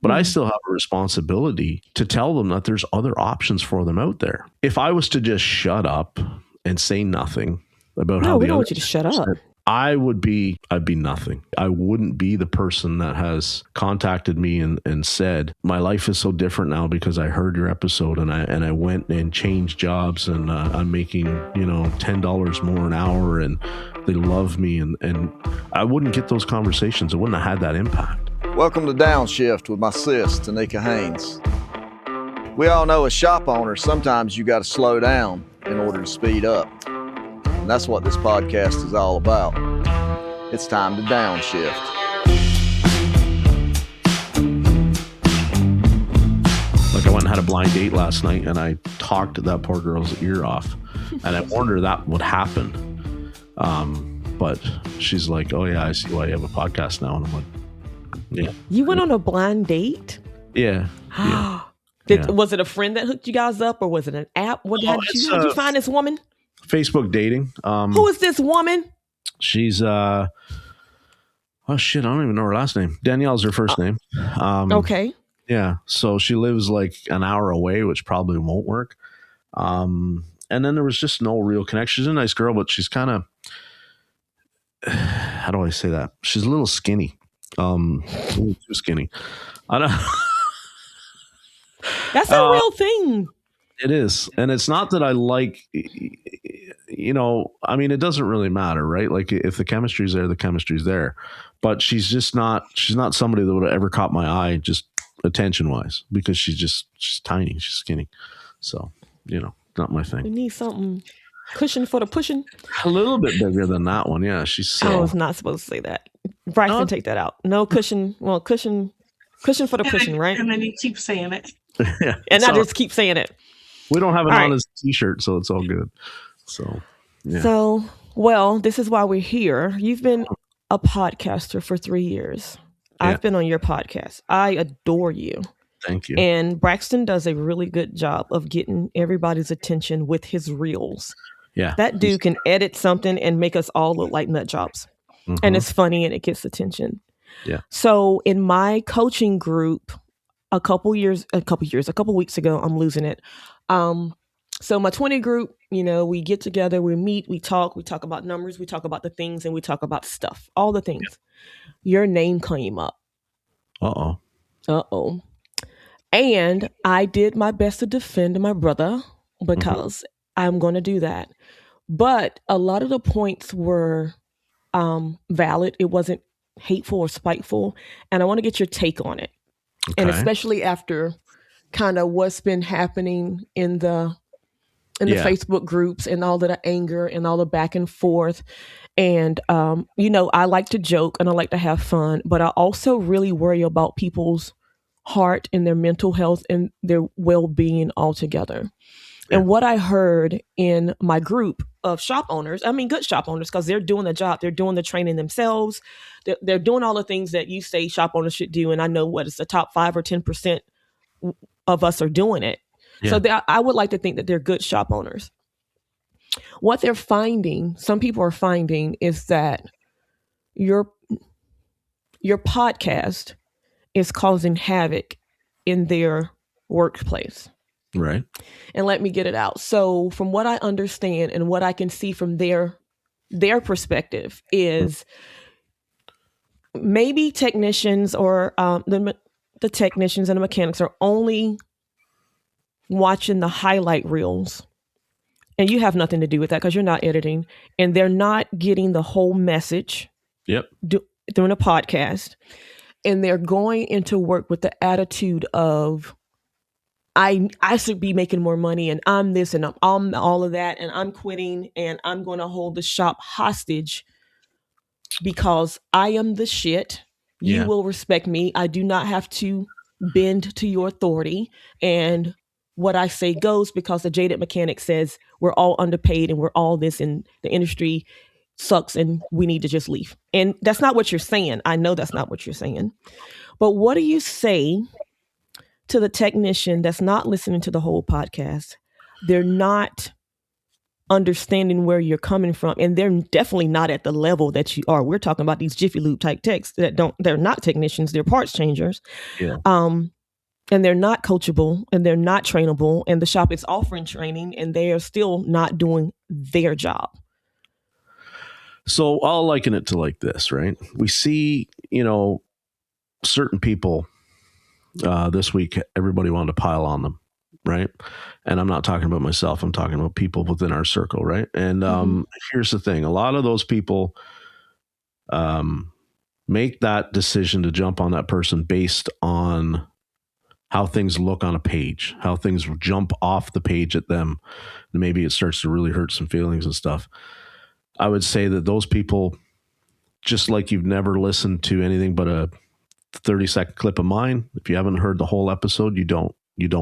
But I still have a responsibility to tell them that there's other options for them out there. If I was to just shut up and say nothing about how we don't want you to shut up. I'd be nothing. I wouldn't be the person that has contacted me and said, my life is so different now because I heard your episode and I went and changed jobs and I'm making, $10 more an hour and they love me. And I wouldn't get those conversations. It wouldn't have had that impact. Welcome to Downshift with my sis, Tanika Haynes. We all know as shop owners, sometimes you got to slow down in order to speed up. And that's what this podcast is all about. It's time to downshift. Like I went and had a blind date last night and I talked that poor girl's ear off and I warned her that would happen. But she's like, oh yeah, I see why you have a podcast now. And I'm like, yeah. You went on a blind date? Yeah. Was it a friend that hooked you guys up or was it an app? How'd you find this woman? Facebook dating. Who is this woman? She's oh shit, I don't even know her last name. Danielle's her first name. Okay. Yeah. So she lives like an hour away, which probably won't work. And then there was just no real connection. She's a nice girl, but she's kind of, how do I say that? She's a little skinny. A little too skinny. I don't. That's a real thing. It is. And it's not that I like, it doesn't really matter, right? Like if the chemistry's there, the chemistry's there. But she's not somebody that would have ever caught my eye just attention wise because she's tiny, she's skinny. So, not my thing. We need something cushion for the pushing. A little bit bigger than that one. Yeah. I was not supposed to say that. Braxton, take that out. No cushion. Well, cushion for the pushing, right? And then you keep saying it. Yeah. And I just keep saying it. We don't have it on as a t-shirt, so it's all good. So, yeah. So, well, this is why we're here. You've been a podcaster for 3 years. Yeah. I've been on your podcast. I adore you. Thank you. And Braxton does a really good job of getting everybody's attention with his reels. Yeah. That dude can edit something and make us all look like nut jobs. Mm-hmm. And it's funny and it gets attention. Yeah. So in my coaching group, a couple weeks ago, I'm losing it. So my 20 group, we get together, we meet, we talk about numbers, we talk about the things, and we talk about stuff, all the things. Yeah. Your name came up. Uh-oh. And I did my best to defend my brother because I'm going to do that. But a lot of the points were valid. It wasn't hateful or spiteful. And I want to get your take on it. Okay. And especially after kind of what's been happening in the Facebook groups and all of the anger and all the back and forth. And, I like to joke and I like to have fun, but I also really worry about people's heart and their mental health and their well-being altogether. Yeah. And what I heard in my group of shop owners, good shop owners, because they're doing the job, they're doing the training themselves. They're doing all the things that you say shop owners should do. And I know it's the top 5 or 10% of us are doing it. Yeah. So I would like to think that they're good shop owners. What they're finding, some people are finding, is that your podcast is causing havoc in their workplace. Right. And let me get it out. So from what I understand and what I can see from their perspective is maybe technicians or the technicians and the mechanics are only watching the highlight reels. And you have nothing to do with that because you're not editing. And they're not getting the whole message during a podcast. And they're going into work with the attitude of, I should be making more money and I'm this and I'm all of that and I'm quitting and I'm going to hold the shop hostage because I am the shit. You will respect me. I do not have to bend to your authority. And what I say goes because the jaded mechanic says we're all underpaid and we're all this and the industry sucks and we need to just leave. And that's not what you're saying. I know that's not what you're saying. But what do you say to the technician that's not listening to the whole podcast? They're not understanding where you're coming from, and they're definitely not at the level that you are. We're talking about these Jiffy Lube type techs they're not technicians, they're parts changers. Yeah. And they're not coachable and they're not trainable, and the shop is offering training and they are still not doing their job. So I'll liken it to like this, right? We see, certain people this week, everybody wanted to pile on them, right? And I'm not talking about myself. I'm talking about people within our circle, right? And here's the thing. A lot of those people make that decision to jump on that person based on how things look on a page, how things jump off the page at them. And maybe it starts to really hurt some feelings and stuff. I would say that those people, just like you've never listened to anything but a 30-second clip of mine, if you haven't heard the whole episode, you don't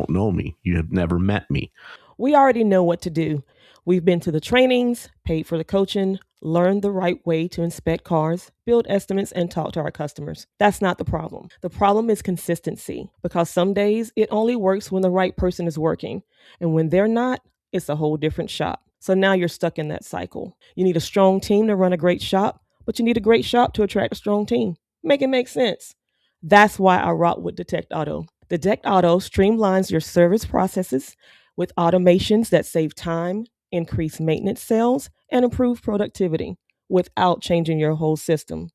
know me. You have never met me. We already know what to do. We've been to the trainings, paid for the coaching, learned the right way to inspect cars, build estimates, and talk to our customers. That's not the problem. The problem is consistency, because some days it only works when the right person is working. And when they're not, it's a whole different shop. So now you're stuck in that cycle. You need a strong team to run a great shop, but you need a great shop to attract a strong team. Make it make sense. That's why I rock with Detect Auto. Detect Auto streamlines your service processes with automations that save time, increase maintenance sales, and improve productivity without changing your whole system.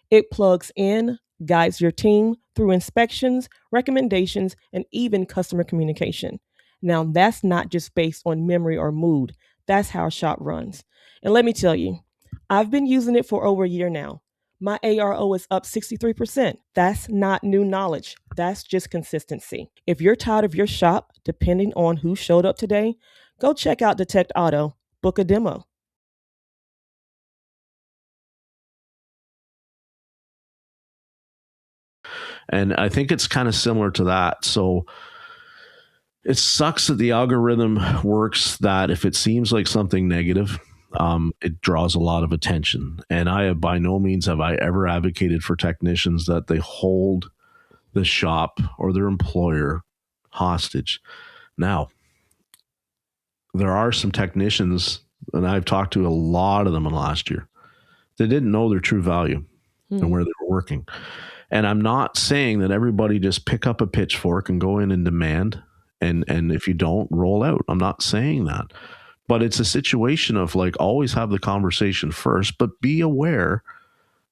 It plugs in, guides your team through inspections, recommendations, and even customer communication. Now, that's not just based on memory or mood. That's how a shop runs. And let me tell you, I've been using it for over a year now. My ARO is up 63%. That's not new knowledge. That's just consistency. If you're tired of your shop depending on who showed up today, go check out Detect Auto. Book a demo. And I think it's kind of similar to that. So it sucks that the algorithm works that if it seems like something negative, it draws a lot of attention. And I have by no means have I ever advocated for technicians that they hold the shop or their employer hostage. Now, there are some technicians, and I've talked to a lot of them in the last year, that didn't know their true value and where they were working. And I'm not saying that everybody just pick up a pitchfork and go in and demand, and if you don't, roll out. I'm not saying that. But it's a situation of like, always have the conversation first, but be aware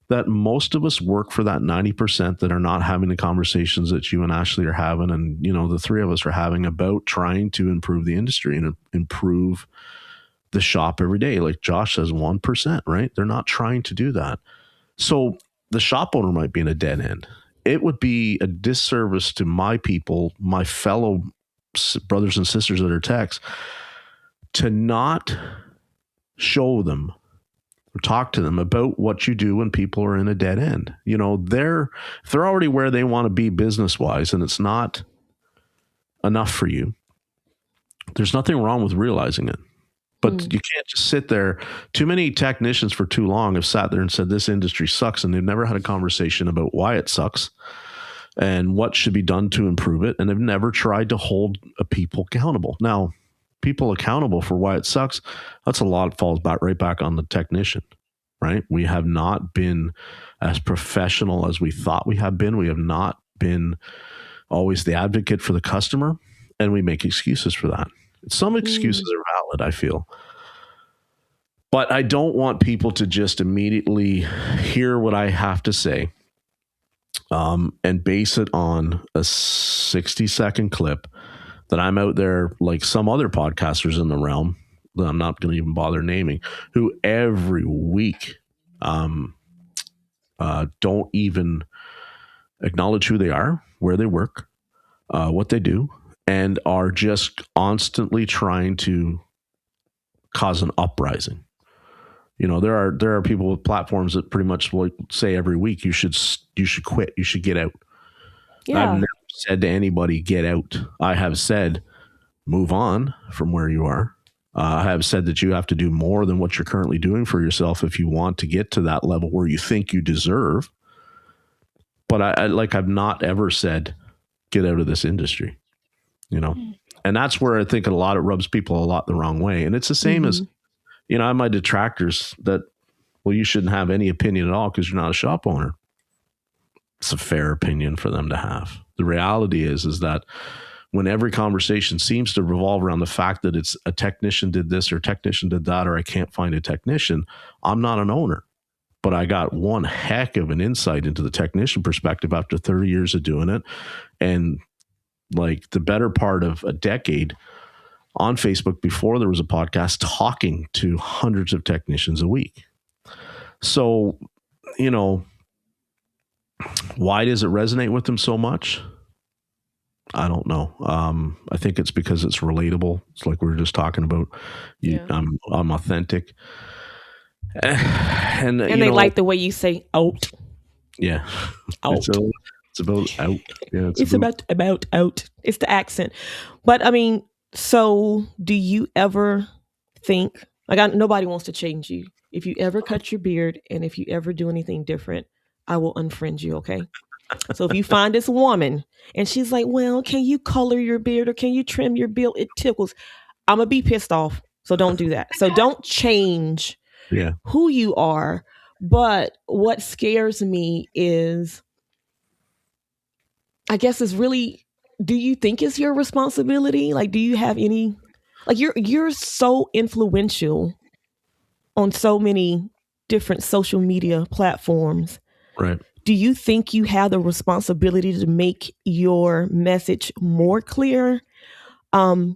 that most of us work for that 90% that are not having the conversations that you and Ashley are having, and the three of us are having about trying to improve the industry and improve the shop every day. Like Josh says, 1%, right? They're not trying to do that. So the shop owner might be in a dead end. It would be a disservice to my people, my fellow brothers and sisters that are techs, to not show them or talk to them about what you do when people are in a dead end. They're already where they want to be business wise, and it's not enough for you. There's nothing wrong with realizing it. But you can't just sit there. Too many technicians for too long have sat there and said this industry sucks, and they've never had a conversation about why it sucks and what should be done to improve it. And they've never tried to hold people accountable. Now, people accountable for why it sucks, that's a lot falls right back on the technician, right? We have not been as professional as we thought we have been. We have not been always the advocate for the customer, and we make excuses for that. Some excuses are valid, I feel. But I don't want people to just immediately hear what I have to say and base it on a 60-second clip that I'm out there, like some other podcasters in the realm that I'm not going to even bother naming, who every week don't even acknowledge who they are, where they work, what they do, and are just constantly trying to cause an uprising. There are people with platforms that pretty much like say every week you should quit, you should get out. Yeah. I've never said to anybody get out. I have said move on from where you are. I have said that you have to do more than what you're currently doing for yourself if you want to get to that level where you think you deserve. But I've not ever said get out of this industry. And that's where I think a lot, it rubs people a lot the wrong way. And it's the same as You know, I have my detractors that, well, you shouldn't have any opinion at all because you're not a shop owner. It's a fair opinion for them to have. The reality is that when every conversation seems to revolve around the fact that it's a technician did this or a technician did that, or I can't find a technician, I'm not an owner. But I got one heck of an insight into the technician perspective after 30 years of doing it. And like the better part of a decade on Facebook before there was a podcast, talking to hundreds of technicians a week. So, you know, why does it resonate with them so much? I don't know. I think it's because it's relatable. It's like we were just talking about. I'm authentic, and they like the way you say "out." Yeah, out. It's about out. Yeah, it's about out. It's the accent. But I mean, so do you ever think like nobody wants to change you? If you ever cut your beard and if you ever do anything different, I will unfriend you. Okay. So if you find this woman and she's like, well, can you color your beard or can you trim your beard? It tickles. I'm going to be pissed off. So don't do that. So don't change who you are. But what scares me is, I guess, is really, do you think it's your responsibility? Like, do you have any, like you're so influential on so many different social media platforms. Right. Do you think you have the responsibility to make your message more clear to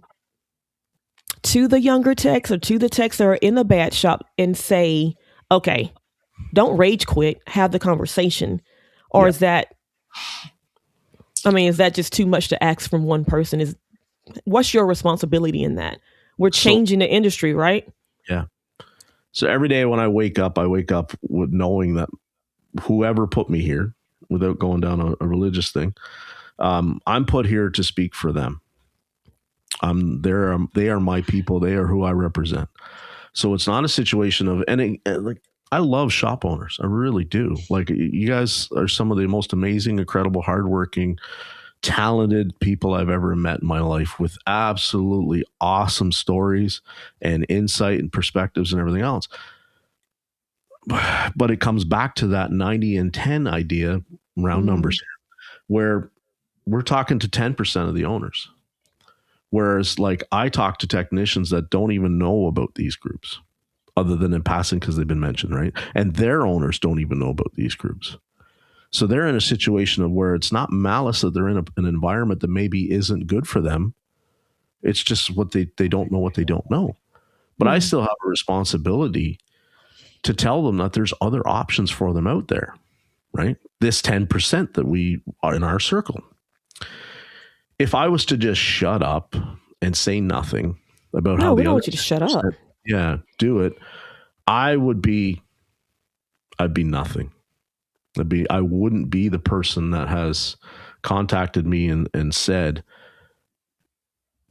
the younger techs or to the techs that are in the bad shop and say, okay, don't rage quit, have the conversation? Or is that just too much to ask from one person? What's your responsibility in that? We're changing the industry, right? Yeah. So every day when I wake up with knowing that whoever put me here, without going down a religious thing, I'm put here to speak for them. They are my people. They are who I represent. So it's not a situation of like I love shop owners. I really do. Like you guys are some of the most amazing, incredible, hardworking, talented people I've ever met in my life, with absolutely awesome stories and insight and perspectives and everything else. But it comes back to that 90 and 10 idea, round numbers here, where we're talking to 10% of the owners. Whereas like I talk to technicians that don't even know about these groups other than in passing because they've been mentioned, right? And their owners don't even know about these groups. So they're in a situation of where it's not malice that they're in an environment that maybe isn't good for them. It's just what they don't know what they don't know. But I still have a responsibility to tell them that there's other options for them out there, right? This 10% that we are in our circle. If I was to just shut up and say nothing about how we don't want you to shut up. Do it. I'd be nothing. I wouldn't be the person that has contacted me and said,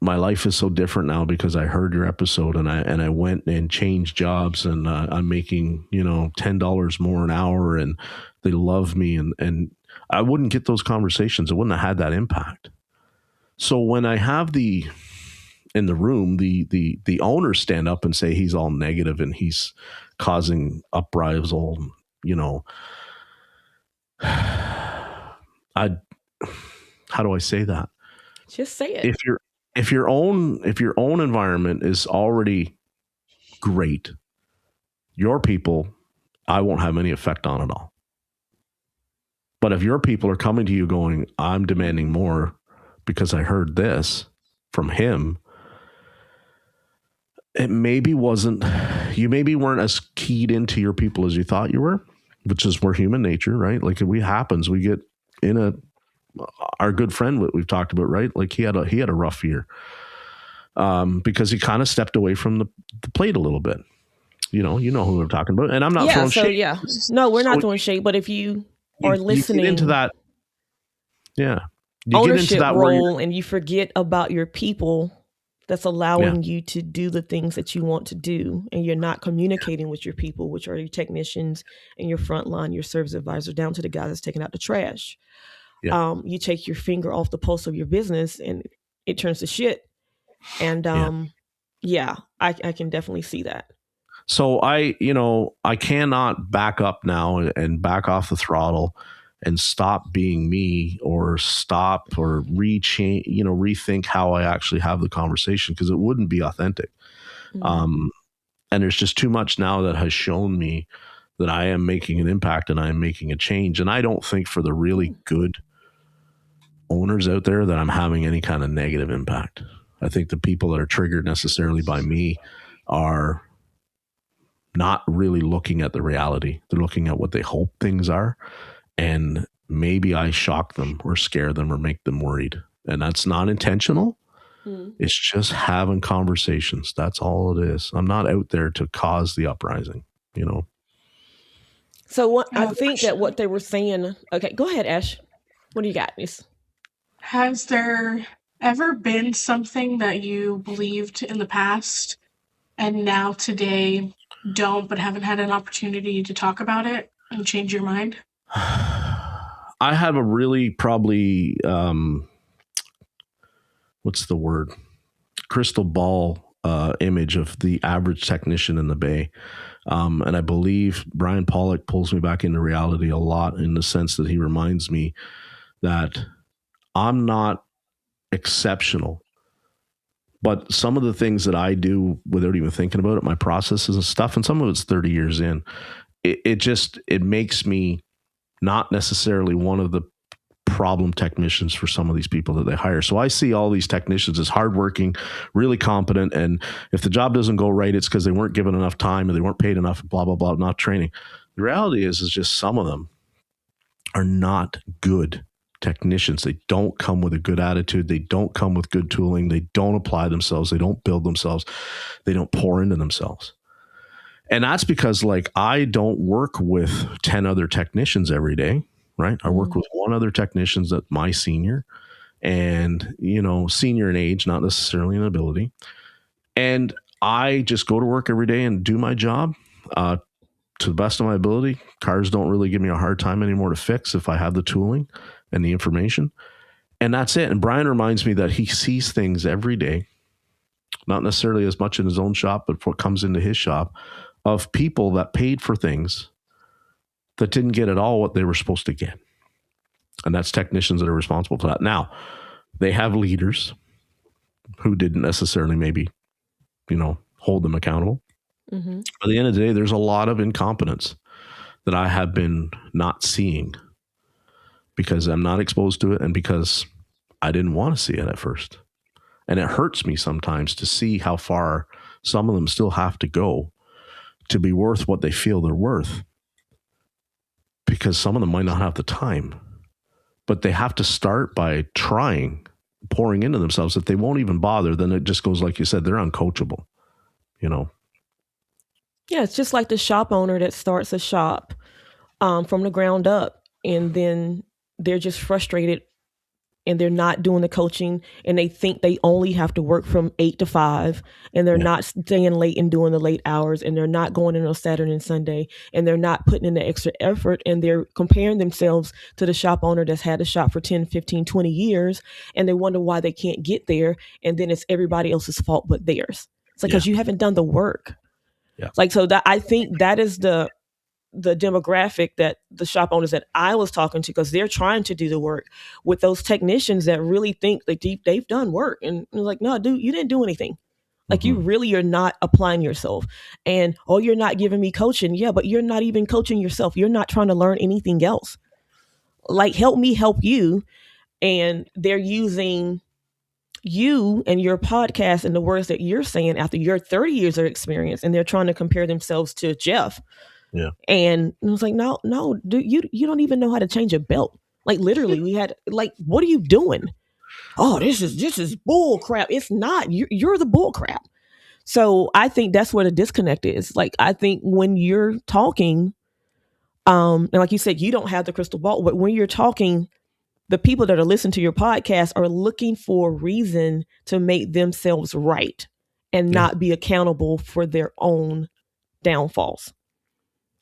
my life is so different now because I heard your episode and I went and changed jobs and I'm making, $10 more an hour and they love me. And I wouldn't get those conversations. It wouldn't have had that impact. So when I have in the room, the owners stand up and say he's all negative and he's causing uprisal, how do I say that? Just say it. If your own environment is already great, your people, I won't have any effect on at all. But if your people are coming to you going, I'm demanding more because I heard this from him, it maybe you maybe weren't as keyed into your people as you thought you were, which is where human nature, right? Like we get in our good friend, what we've talked about, right? Like he had a rough year because he kind of stepped away from the plate a little bit. You know who we're talking about. And I'm not throwing shade. No, we're not throwing shade. But if you are listening you get into that, ownership role and you forget about your people that's allowing you to do the things that you want to do, and you're not communicating with your people, which are your technicians and your frontline, your service advisor, down to the guy that's taking out the trash. You take your finger off the pulse of your business and it turns to shit. And I can definitely see that. So I cannot back up now and back off the throttle and stop being me, or stop or rethink how I actually have the conversation, because it wouldn't be authentic. Mm. And there's just too much now that has shown me that I am making an impact and I am making a change. And I don't think for the really good owners out there that I'm having any kind of negative impact. I think the people that are triggered necessarily by me are not really looking at the reality. They're looking at what they hope things are. And maybe I shock them or scare them or make them worried. And that's not intentional. It's just having conversations. That's all it is. I'm not out there to cause the uprising, So what I I have a think that what question. they were saying. Okay, go ahead, Ash. What do you got, Miss? Has there ever been something that you believed in the past and now today don't, but haven't had an opportunity to talk about it and change your mind? I have a really probably, what's the word? Crystal ball image of the average technician in the Bay. And I believe Brian Pollock pulls me back into reality a lot, in the sense that he reminds me that I'm not exceptional, but some of the things that I do without even thinking about it, my processes and stuff, and some of it's 30 years in, it makes me not necessarily one of the problem technicians for some of these people that they hire. So I see all these technicians as hardworking, really competent, and if the job doesn't go right, it's because they weren't given enough time or they weren't paid enough, blah, blah, blah, not training. The reality is just some of them are not good technicians. They don't come with a good attitude. They don't come with good tooling. They don't apply themselves. They don't build themselves. They don't pour into themselves. And that's because, like, I don't work with 10 other technicians every day, right? I work with one other technician that's my senior, and, senior in age, not necessarily in ability. And I just go to work every day and do my job to the best of my ability. Cars don't really give me a hard time anymore to fix if I have the tooling and the information. And that's it. And Brian reminds me that he sees things every day, not necessarily as much in his own shop, but what comes into his shop, of people that paid for things that didn't get at all what they were supposed to get. And that's technicians that are responsible for that. Now, they have leaders who didn't necessarily maybe, hold them accountable. Mm-hmm. At the end of the day, there's a lot of incompetence that I have been not seeing because I'm not exposed to it and because I didn't want to see it at first. And it hurts me sometimes to see how far some of them still have to go to be worth what they feel they're worth, because some of them might not have the time, but they have to start by pouring into themselves. If they won't even bother, then it just goes, like you said, they're uncoachable, Yeah, it's just like the shop owner that starts a shop from the ground up, and then they're just frustrated and they're not doing the coaching, and they think they only have to work from 8 to 5, and they're not staying late and doing the late hours, and they're not going in on Saturday and Sunday, and they're not putting in the extra effort, and they're comparing themselves to the shop owner that's had a shop for 10, 15, 20 years, and they wonder why they can't get there, and then it's everybody else's fault but theirs. It's like, because you haven't done the work. Yeah. Like, so that, I think that is the demographic that the shop owners that I was talking to, because they're trying to do the work with those technicians that really think like they've done work, and it's like, no, dude, you didn't do anything. Like, you really are not applying yourself, and you're not giving me coaching. Yeah, but you're not even coaching yourself. You're not trying to learn anything else. Like, help me help you. And they're using you and your podcast and the words that you're saying after your 30 years of experience, and they're trying to compare themselves to Jeff. Yeah. And it was like, no, dude, you don't even know how to change a belt. Like, literally, we had, like, what are you doing? Oh, this is bull crap. It's not. You're the bull crap. So I think that's where the disconnect is. Like, I think when you're talking, and like you said, you don't have the crystal ball, but when you're talking, the people that are listening to your podcast are looking for a reason to make themselves right and not be accountable for their own downfalls.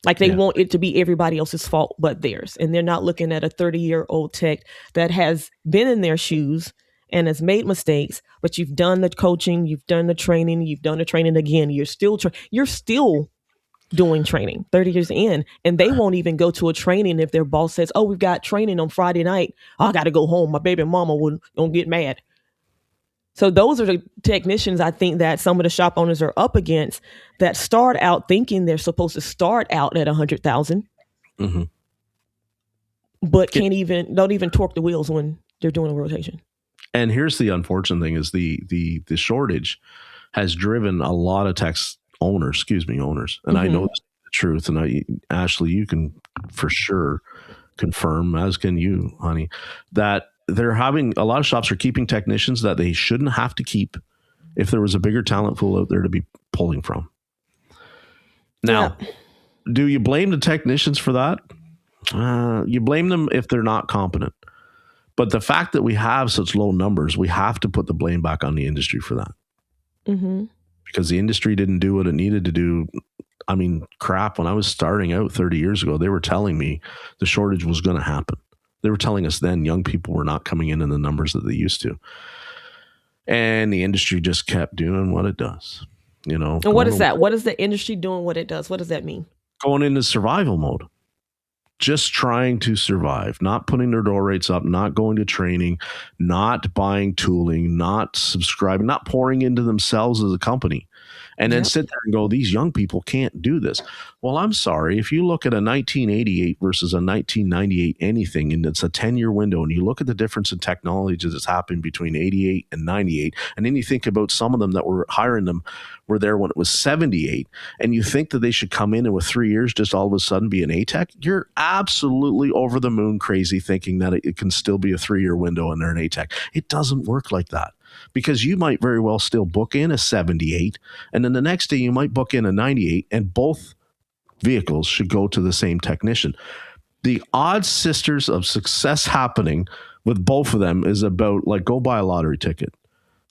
Like, they want it to be everybody else's fault but theirs. And they're not looking at a 30-year-old tech that has been in their shoes and has made mistakes, but you've done the coaching, you've done the training again. You're still doing training, 30 years in, and they won't even go to a training if their boss says, "Oh, we've got training on Friday night. I got to go home. My baby mama won't get mad." So those are the technicians I think that some of the shop owners are up against that start out thinking they're supposed to start out at 100,000, but don't even torque the wheels when they're doing a rotation. And here's the unfortunate thing is the shortage has driven a lot of owners. And I know the truth. And Ashley, you can for sure confirm, as can you, honey, that they're having a lot of shops are keeping technicians that they shouldn't have to keep if there was a bigger talent pool out there to be pulling from. Now, do you blame the technicians for that? You blame them if they're not competent. But the fact that we have such low numbers, we have to put the blame back on the industry for that. Because the industry didn't do what it needed to do. I mean, crap, when I was starting out 30 years ago, they were telling me the shortage was going to happen. They were telling us then young people were not coming in the numbers that they used to. And the industry just kept doing what it does. You know. And what is that? What is the industry doing what it does? What does that mean? Going into survival mode. Just trying to survive, not putting their door rates up, not going to training, not buying tooling, not subscribing, not pouring into themselves as a company. And then sit there and go, these young people can't do this. Well, I'm sorry. If you look at a 1988 versus a 1998 anything, and it's a 10-year window, and you look at the difference in technology that's happened between 88 and 98, and then you think about some of them that were hiring them were there when it was 78, and you think that they should come in and with 3 years just all of a sudden be an A-Tech, you're absolutely over the moon crazy thinking that it can still be a 3-year window and they're an A-Tech. It doesn't work like that. Because you might very well still book in a 78, and then the next day you might book in a 98, and both vehicles should go to the same technician. The odd sisters of success happening with both of them is about like go buy a lottery ticket.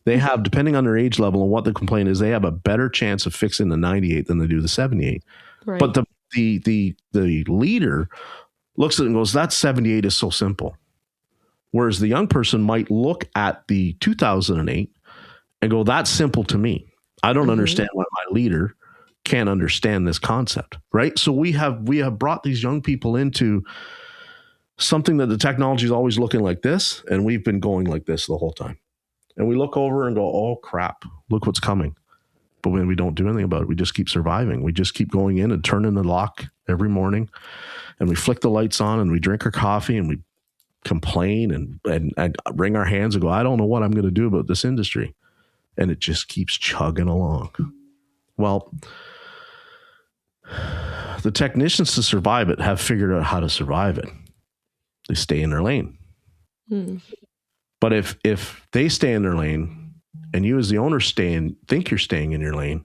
They have, depending on their age level and what the complaint is, they have a better chance of fixing the 98 than they do the 78. Right. But the leader looks at it and goes, that 78 is so simple. Whereas the young person might look at the 2008 and go, that's simple to me. I don't understand why my leader can't understand this concept, right? So we have brought these young people into something that the technology is always looking like this, and we've been going like this the whole time. And we look over and go, oh, crap, look what's coming. But when we don't do anything about it, we just keep surviving. We just keep going in and turning the lock every morning, and we flick the lights on, and we drink our coffee, and we complain and wring our hands and go, I don't know what I'm going to do about this industry. And it just keeps chugging along. Well, the technicians to survive it have figured out how to survive it. They stay in their lane. But if they stay in their lane and you as the owner think you're staying in your lane,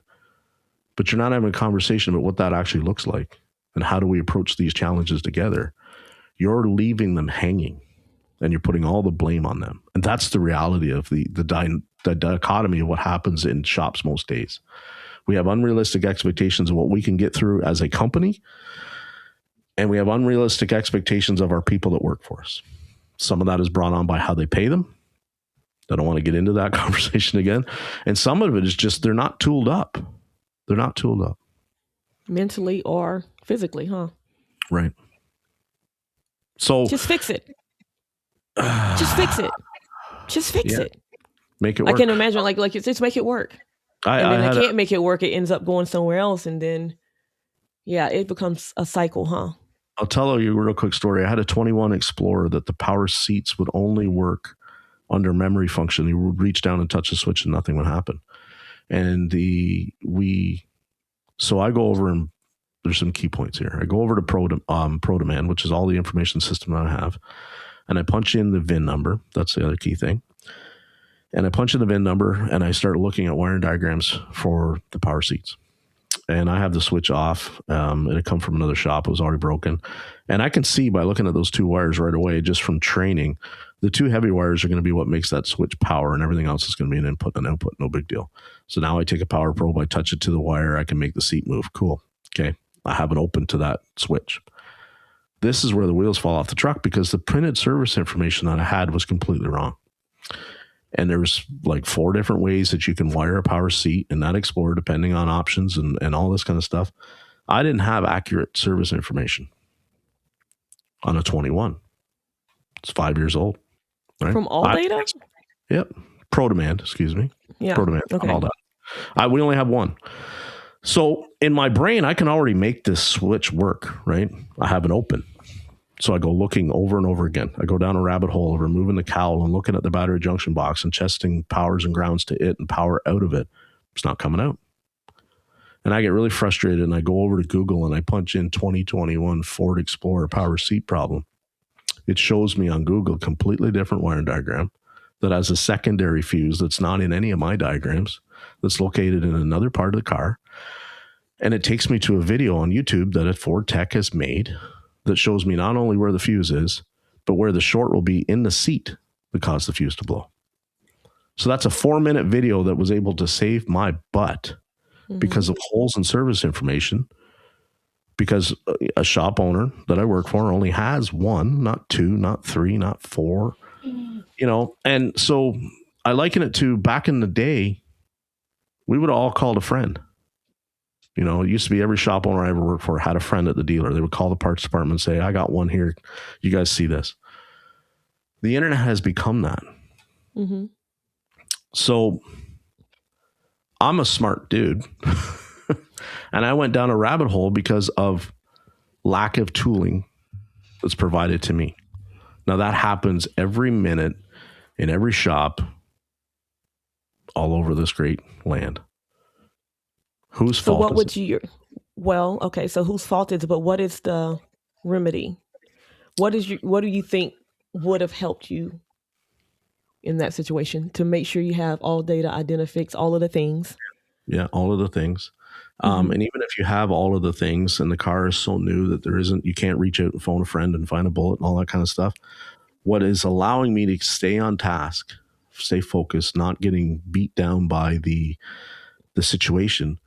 but you're not having a conversation about what that actually looks like and how do we approach these challenges together, you're leaving them hanging. And you're putting all the blame on them. And that's the reality of the dichotomy of what happens in shops most days. We have unrealistic expectations of what we can get through as a company. And we have unrealistic expectations of our people that work for us. Some of that is brought on by how they pay them. I don't want to get into that conversation again. And some of it is just they're not tooled up. They're not tooled up. Mentally or physically, huh? Right. So just fix it. Just fix it. Just fix it. Make it work. I can imagine like just make it work. And then I can't make it work. It ends up going somewhere else. And then, it becomes a cycle, huh? I'll tell you a real quick story. I had a 21 Explorer that the power seats would only work under memory function. You would reach down and touch the switch and nothing would happen. And so I go over and there's some key points here. I go over to ProDemand, which is all the information system that I have. And I punch in the VIN number. That's the other key thing. And I punch in the VIN number and I start looking at wiring diagrams for the power seats. And I have the switch off. It had come from another shop. It was already broken. And I can see by looking at those two wires right away, just from training, the two heavy wires are going to be what makes that switch power, and everything else is going to be an input and an output. No big deal. So now I take a power probe, I touch it to the wire, I can make the seat move. Cool. Okay. I have it open to that switch. This is where the wheels fall off the truck because the printed service information that I had was completely wrong. And there was like 4 different ways that you can wire a power seat in that Explorer, depending on options and all this kind of stuff. I didn't have accurate service information on a 21. It's 5 years old. Right? From All Data? Yep. Pro Demand, excuse me. Yeah. Pro Demand, Okay. all that. We only have one. So in my brain, I can already make this switch work, right? I have it open. So I go looking over and over again. I go down a rabbit hole of removing the cowl and looking at the battery junction box and testing powers and grounds to it and power out of it. It's not coming out. And I get really frustrated and I go over to Google and I punch in 2021 Ford Explorer power seat problem. It shows me on Google completely different wiring diagram that has a secondary fuse that's not in any of my diagrams, that's located in another part of the car. And it takes me to a video on YouTube that a Ford tech has made that shows me not only where the fuse is, but where the short will be in the seat that caused the fuse to blow. So that's a 4-minute video that was able to save my butt because of holes in service information, because a shop owner that I work for only has one, not two, not three, not four, you know. And so I liken it to back in the day, we would have all called a friend. You know, it used to be every shop owner I ever worked for had a friend at the dealer. They would call the parts department and say, I got one here. You guys see this? The internet has become that. Mm-hmm. So I'm a smart dude. And I went down a rabbit hole because of lack of tooling that's provided to me. Now that happens every minute in every shop all over this great land. Whose fault? So what would you? Well, okay. So whose fault is it? But what is the remedy? What do you think would have helped you in that situation to make sure you have all data, identifix all of the things? Yeah, all of the things. And even if you have all of the things and the car is so new that you can't reach out and phone a friend and find a bullet and all that kind of stuff, what is allowing me to stay on task, stay focused, not getting beat down by the situation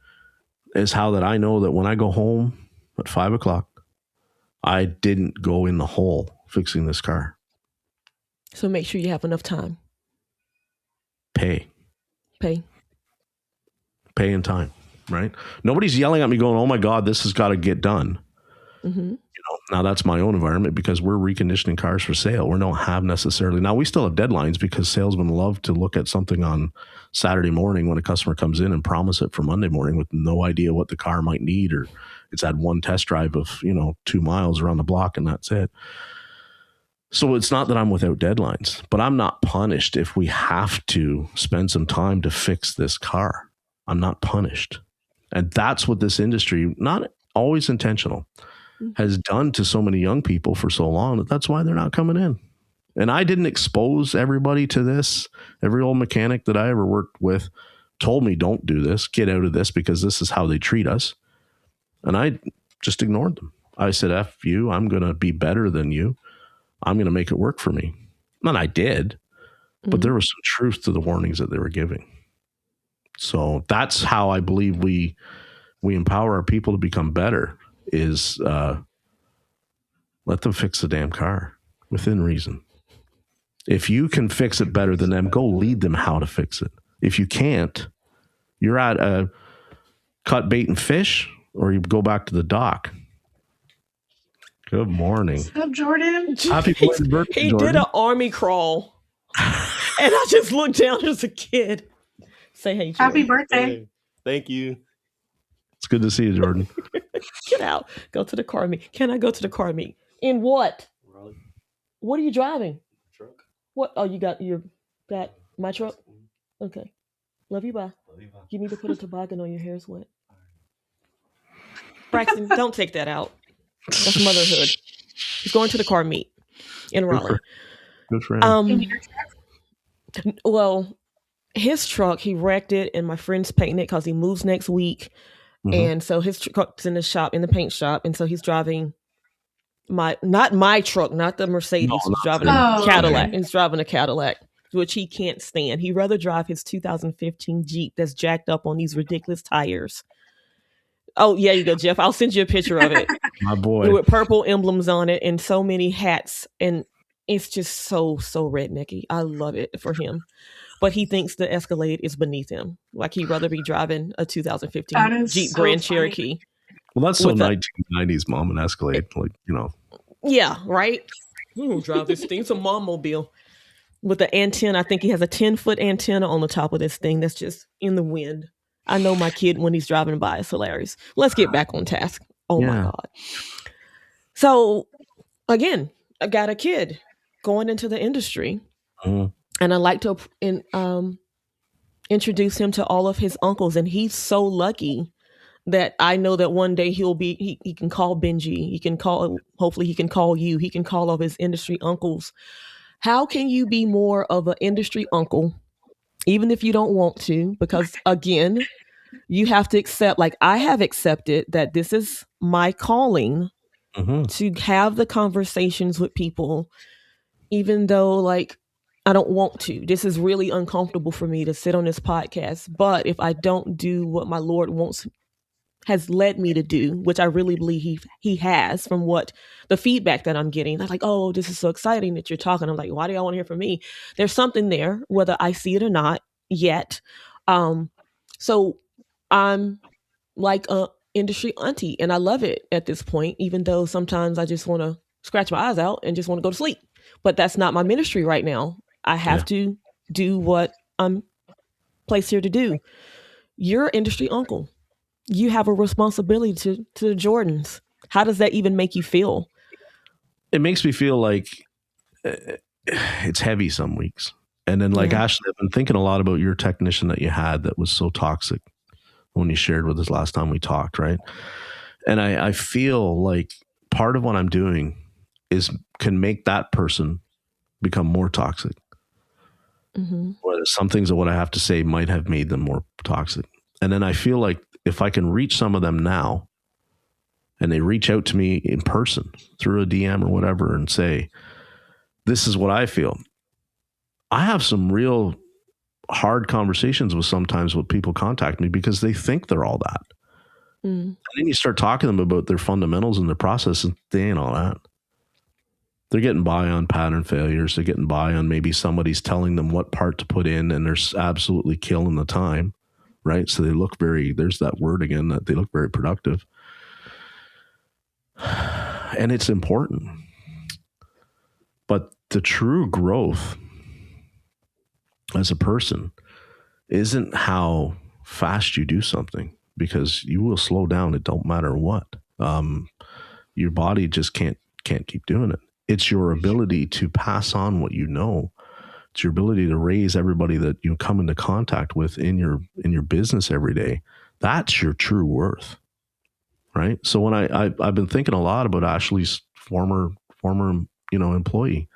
is how that I know that when I go home at 5 o'clock, I didn't go in the hole fixing this car. So make sure you have enough time. Pay and time, right? Nobody's yelling at me going, oh my God, this has got to get done. Mm-hmm. You know, now that's my own environment because we're reconditioning cars for sale. We don't have necessarily, now we still have deadlines because salesmen love to look at something on Saturday morning when a customer comes in and promise it for Monday morning with no idea what the car might need, or it's had one test drive of, 2 miles around the block and that's it. So it's not that I'm without deadlines, but I'm not punished if we have to spend some time to fix this car. I'm not punished. And that's what this industry, not always intentional, has done to so many young people for so long that's why they're not coming in. And I didn't expose everybody to this. Every old mechanic that I ever worked with told me, don't do this, get out of this because this is how they treat us. And I just ignored them. I said, F you, I'm going to be better than you. I'm going to make it work for me. And I did, but there was some truth to the warnings that they were giving. So that's how I believe we empower our people to become better is let them fix the damn car within reason. If you can fix it better than them, go lead them how to fix it. If you can't, you're at a cut bait and fish, or you go back to the dock. Good morning. What's up, Jordan? Happy birthday, He Jordan. did an army crawl. And I just looked down as a kid. Say hey, Jordan. Happy birthday. Hey, thank you. It's good to see you, Jordan. Get out. Go to the car meet. Can I go to the car meet? In what? Raleigh. What are you driving? Truck. What? Oh, you got my truck? Okay. Love you, bye. Love you, bye. You need to put a toboggan on your hair is wet. Braxton, don't take that out. That's motherhood. He's going to the car meet in Raleigh. Good for him. Well, his truck, he wrecked it, and my friend's painting it because he moves next week. And so his truck's in the shop, in the paint shop, and so he's driving not my truck, not the Mercedes. He's driving a Cadillac. Okay. He's driving a Cadillac, which he can't stand. He'd rather drive his 2015 Jeep that's jacked up on these ridiculous tires. Oh, yeah, you go, Jeff. I'll send you a picture of it. My boy. With purple emblems on it and so many hats. And it's just so rednecky. I love it for him. But he thinks the Escalade is beneath him. Like he'd rather be driving a 2015 That is Jeep so Grand funny. Cherokee. Well, that's so with a 1990s mom and Escalade, like, yeah, right. Ooh, drive this thing. It's a mom mobile with the antenna. I think he has a 10-foot antenna on the top of this thing that's just in the wind. I know my kid when he's driving by. It's hilarious. Let's get back on task. Oh my yeah. God. So again, I got a kid going into the industry, Mhm. and I like to introduce him to all of his uncles, and he's so lucky that I know that one day he can call Benji, he can call, hopefully he can call you, he can call all of his industry uncles. How can you be more of an industry uncle, even if you don't want to? Because again, you have to accept, like I have accepted, that this is my calling Mhm. to have the conversations with people, even though like I don't want to. This is really uncomfortable for me to sit on this podcast. But if I don't do what my Lord has led me to do, which I really believe he has, from what the feedback that I'm getting. I'm like, oh, this is so exciting that you're talking. I'm like, why do y'all want to hear from me? There's something there, whether I see it or not yet. So I'm like a industry auntie, and I love it at this point, even though sometimes I just want to scratch my eyes out and just want to go to sleep. But that's not my ministry right now. I have to do what I'm placed here to do. You're industry uncle. You have a responsibility to the Jordans. How does that even make you feel? It makes me feel like it's heavy some weeks. And then, like, Yeah. Ashley, I've been thinking a lot about your technician that you had that was so toxic when you shared with us last time we talked, right? And I feel like part of what I'm doing can make that person become more toxic. Mm-hmm. Whether some things of what I have to say might have made them more toxic. And then I feel like if I can reach some of them now, and they reach out to me in person through a DM or whatever and say, this is what I feel. I have some real hard conversations with sometimes when people contact me because they think they're all that. Mm. And then you start talking to them about their fundamentals and their process, and they ain't all that. They're getting by on pattern failures. They're getting by on maybe somebody's telling them what part to put in, and they're absolutely killing the time, right? So they look there's that word again, that they look very productive. And it's important. But the true growth as a person isn't how fast you do something, because you will slow down. It don't matter what. Your body just can't keep doing it. It's your ability to pass on what you know. It's your ability to raise everybody that you come into contact with in your business every day. That's your true worth, right? So when I've been thinking a lot about Ashley's former employee,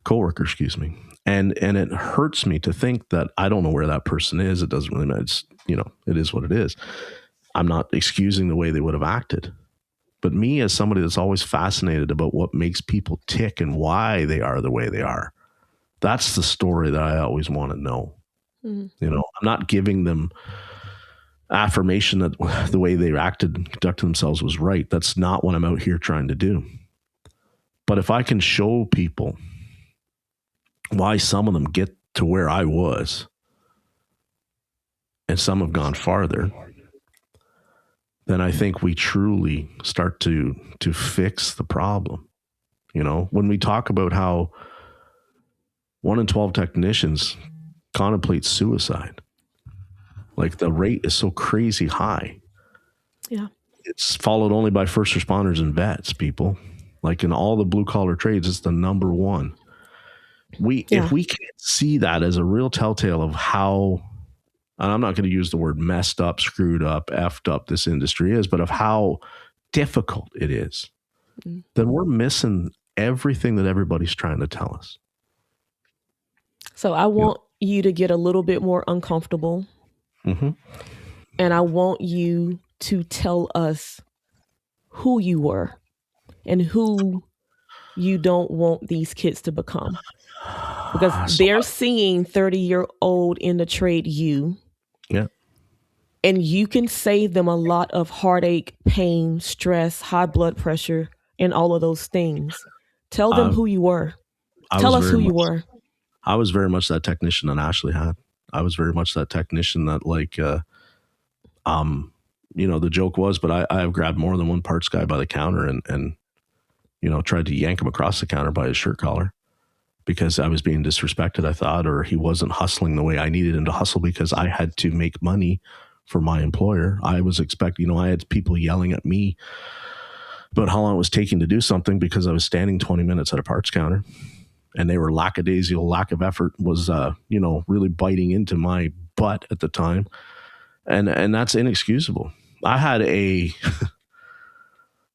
coworker, excuse me. And it hurts me to think that I don't know where that person is. It doesn't really matter. It's, it is what it is. I'm not excusing the way they would have acted. But me, as somebody that's always fascinated about what makes people tick and why they are the way they are, that's the story that I always want to know. Mm-hmm. I'm not giving them affirmation that the way they acted and conducted themselves was right. That's not what I'm out here trying to do. But if I can show people why some of them get to where I was and some have gone farther, then I think we truly start to fix the problem. When we talk about how 1 in 12 technicians contemplate suicide, like the rate is so crazy high. Yeah. It's followed only by first responders and vets, people. Like in all the blue collar trades, it's the number one. If we can't see that as a real telltale of how, and I'm not going to use the word messed up, screwed up, effed up this industry is, but of how difficult it is, then we're missing everything that everybody's trying to tell us. So I want you to get a little bit more uncomfortable. Mm-hmm. And I want you to tell us who you were and who you don't want these kids to become. Because they're seeing 30-year-old in the trade you. Yeah. And you can save them a lot of heartache, pain, stress, high blood pressure, and all of those things. Tell them who you were. Tell us who you were. I was very much that technician that Ashley had. I was very much that technician that the joke was, but I have grabbed more than one parts guy by the counter and tried to yank him across the counter by his shirt collar because I was being disrespected, I thought, or he wasn't hustling the way I needed him to hustle because I had to make money for my employer. I was expecting, I had people yelling at me about how long it was taking to do something because I was standing 20 minutes at a parts counter, and they were lackadaisical. Lack of effort was, really biting into my butt at the time. And that's inexcusable. I had a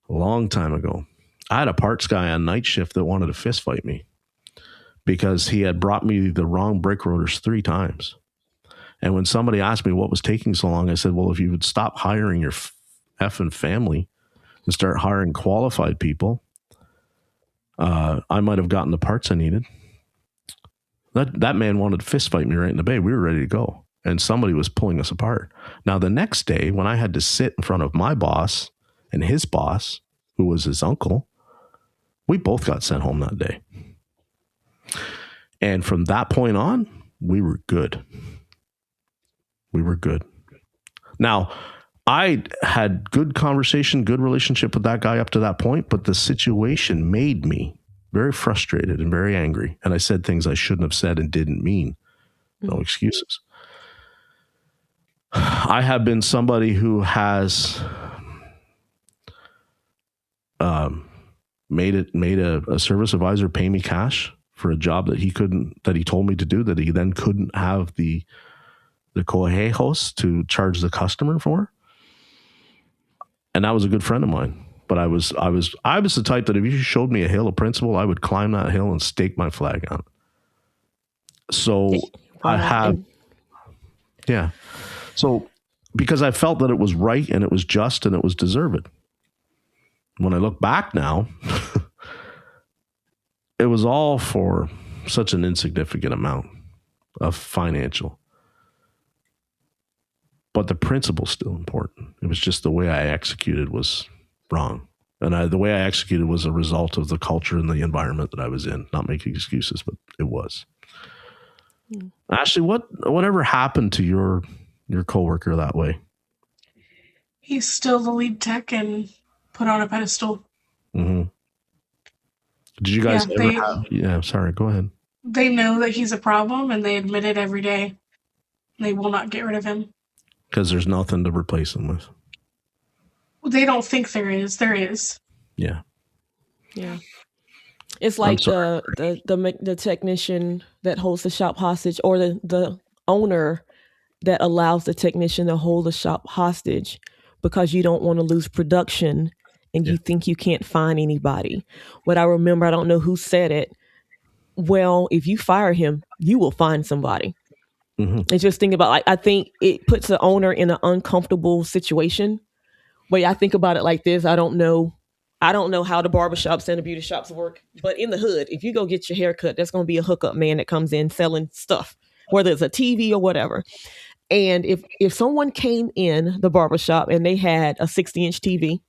long time ago, I had a parts guy on night shift that wanted to fist fight me because he had brought me the wrong brake rotors 3 times. And when somebody asked me what was taking so long, I said, well, if you would stop hiring your effing family and start hiring qualified people, I might have gotten the parts I needed. That man wanted to fist fight me right in the bay. We were ready to go. And somebody was pulling us apart. Now, the next day, when I had to sit in front of my boss and his boss, who was his uncle, we both got sent home that day. And from that point on, we were good. We were good. Now, I had good conversation, good relationship with that guy up to that point, but the situation made me very frustrated and very angry. And I said things I shouldn't have said and didn't mean. No excuses. I have been somebody who has made a service advisor pay me cash for a job that he told me to do, that he then couldn't have the cohejos to charge the customer for. And that was a good friend of mine. But I was the type that if you showed me a hill of principle, I would climb that hill and stake my flag on it. So So because I felt that it was right and it was just and it was deserved. When I look back now, it was all for such an insignificant amount of financial. But the principle's still important. It was just the way I executed was wrong. And the way I executed was a result of the culture and the environment that I was in. Not making excuses, but it was. Ashley, whatever happened to your coworker that way? He's still the lead tech and put on a pedestal. Mm-hmm. Did you guys ever have... Yeah, sorry, go ahead. They know that he's a problem and they admit it every day. They will not get rid of him. Because there's nothing to replace him with. They don't think there is. There is. Yeah. Yeah. It's like the technician that holds the shop hostage, or the owner that allows the technician to hold the shop hostage because you don't want to lose production and you think you can't find anybody. What I remember, I don't know who said it. Well, if you fire him, you will find somebody. Mm-hmm. And just think about, I think it puts the owner in an uncomfortable situation. But I think about it like this. I don't know how the barbershops and the beauty shops work, but in the hood, if you go get your hair cut, there's going to be a hookup man that comes in selling stuff, whether it's a TV or whatever. And if someone came in the barbershop and they had a 60-inch TV,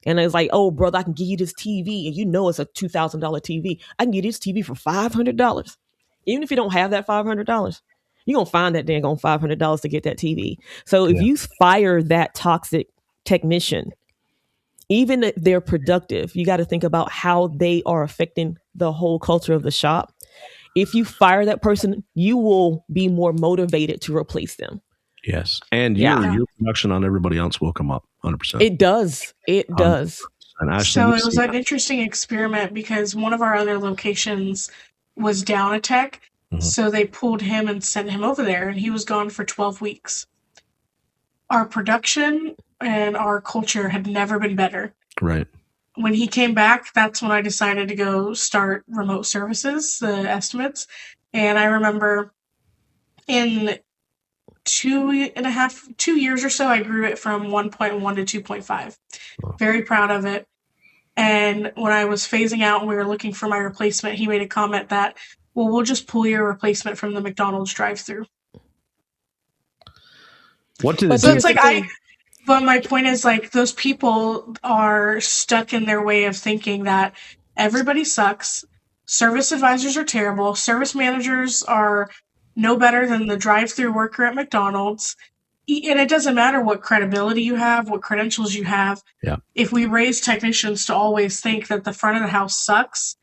and it's like, oh, brother, I can give you this TV, and it's a $2,000 TV. I can give you this TV for $500. Even if you don't have that $500, you're going to find that dang on $500 to get that TV. So if you fire that toxic technician, even if they're productive, you got to think about how they are affecting the whole culture of the shop. If you fire that person, you will be more motivated to replace them. Yes. And your production on everybody else will come up 100%. It does. It does. So it was an interesting experiment because one of our other locations was down a tech. Mm-hmm. So they pulled him and sent him over there, and he was gone for 12 weeks. Our production and our culture had never been better. Right. When he came back, that's when I decided to go start remote services, the estimates. And I remember in 2 years or so, I grew it from 1.1 to 2.5. Wow. Very proud of it. And when I was phasing out and we were looking for my replacement, he made a comment that, well, we'll just pull your replacement from the McDonald's drive-thru. What did it do? It's like but my point is, like, those people are stuck in their way of thinking that everybody sucks. Service advisors are terrible. Service managers are no better than the drive-thru worker at McDonald's. and it doesn't matter what credibility you have, what credentials you have. Yeah. If we raise technicians to always think that the front of the house sucks,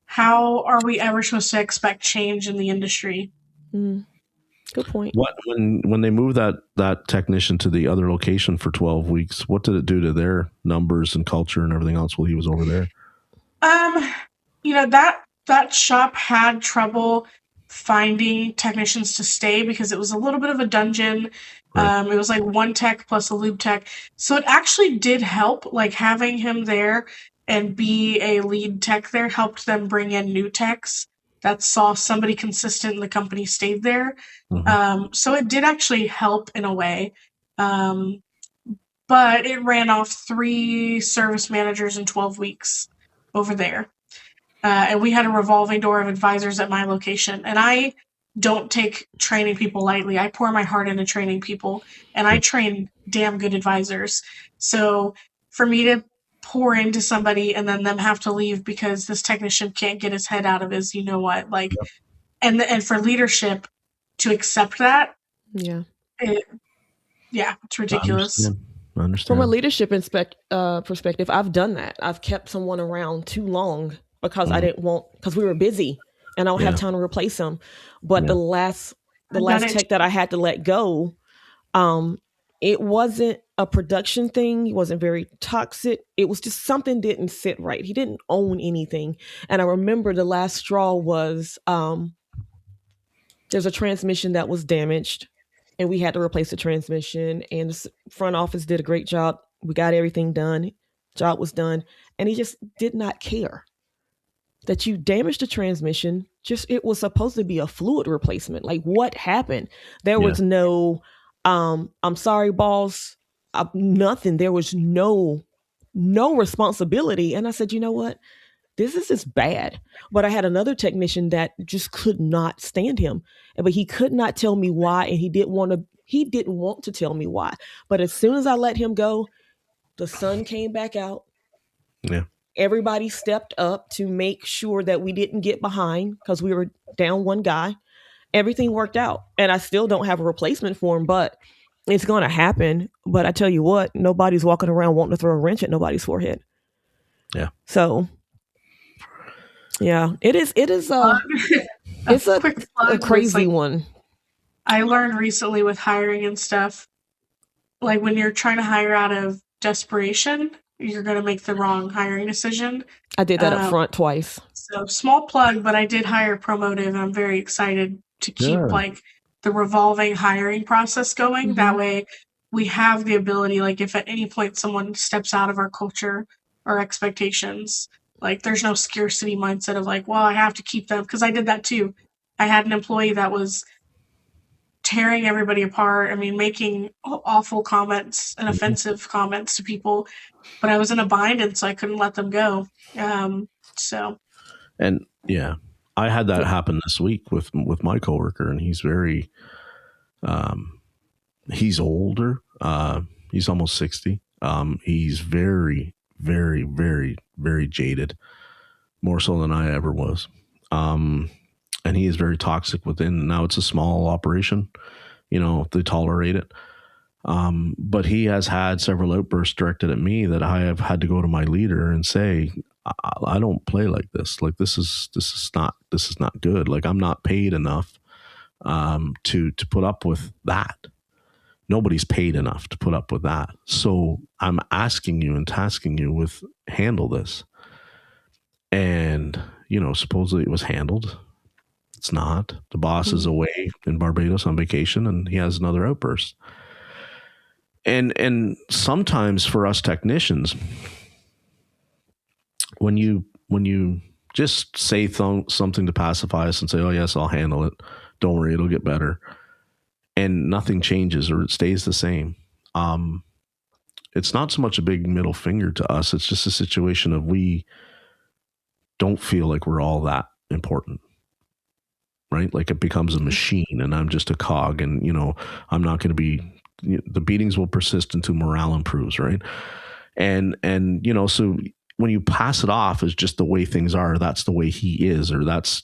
how are we ever supposed to expect change in the industry? Good point. What when they moved that technician to the other location for 12 weeks, what did it do to their numbers and culture and everything else while he was over there? That shop had trouble finding technicians to stay because it was a little bit of a dungeon. Right. It was like one tech plus a lube tech. So it actually did help, like having him there and be a lead tech there helped them bring in new techs that saw somebody consistent and the company stayed there. So it did actually help in a way. But it ran off 3 service managers in 12 weeks over there. And we had a revolving door of advisors at my location. And I don't take training people lightly. I pour my heart into training people, and I train damn good advisors. So for me to pour into somebody and then them have to leave because this technician can't get his head out of his, you know what, like, and for leadership to accept that, Yeah. it's ridiculous. I understand. From a leadership perspective, I've done that. I've kept someone around too long because because we were busy and I don't have time to replace them. But the last tech that I had to let go, it wasn't a production thing. He wasn't very toxic. It was just something didn't sit right. He didn't own anything. And I remember the last straw was there's a transmission that was damaged and we had to replace the transmission, and the front office did a great job. We got everything done. Job was done. And he just did not care that you damaged the transmission. It was supposed to be a fluid replacement. Like, what happened? There was no, I'm sorry, boss. Nothing. There was no responsibility. And I said, you know what? This is just bad. But I had another technician that just could not stand him. But he could not tell me why, and he didn't want to tell me why. But as soon as I let him go, the sun came back out. Yeah. Everybody stepped up to make sure that we didn't get behind because we were down one guy. Everything worked out. And I still don't have a replacement for him, but it's going to happen. But I tell you what, nobody's walking around wanting to throw a wrench at nobody's forehead. Yeah. So, yeah, it is it's a quick a crazy one. I learned recently with hiring and stuff, like when you're trying to hire out of desperation, you're going to make the wrong hiring decision. I did that up front twice. So small plug, but I did hire Promotive, and I'm very excited to keep like the revolving hiring process going. Mm-hmm. That way we have the ability, like if at any point someone steps out of our culture or expectations, like there's no scarcity mindset of like, well, I have to keep them, because I did that too. I had an employee that was tearing everybody apart. I mean, making awful comments and offensive comments to people, but I was in a bind, and so I couldn't let them go. And yeah, I had that happen this week with my coworker, and he's very, he's older. He's almost 60. He's very, very, very, very jaded, more so than I ever was. And he is very toxic within. Now it's a small operation, they tolerate it. But he has had several outbursts directed at me that I have had to go to my leader and say, I don't play like this. Like this is not good. Like I'm not paid enough to put up with that. Nobody's paid enough to put up with that. So I'm asking you and tasking you with handle this. And, supposedly it was handled. It's not. The boss is away in Barbados on vacation, and he has another outburst. And sometimes for us technicians, when you just say something to pacify us and say, oh yes, I'll handle it, don't worry, it'll get better, and nothing changes or it stays the same, it's not so much a big middle finger to us. It's just a situation of we don't feel like we're all that important, right? Like it becomes a machine and I'm just a cog, and I'm not going to be, the beatings will persist until morale improves, right? And so when you pass it off as just the way things are, that's the way he is, or that's,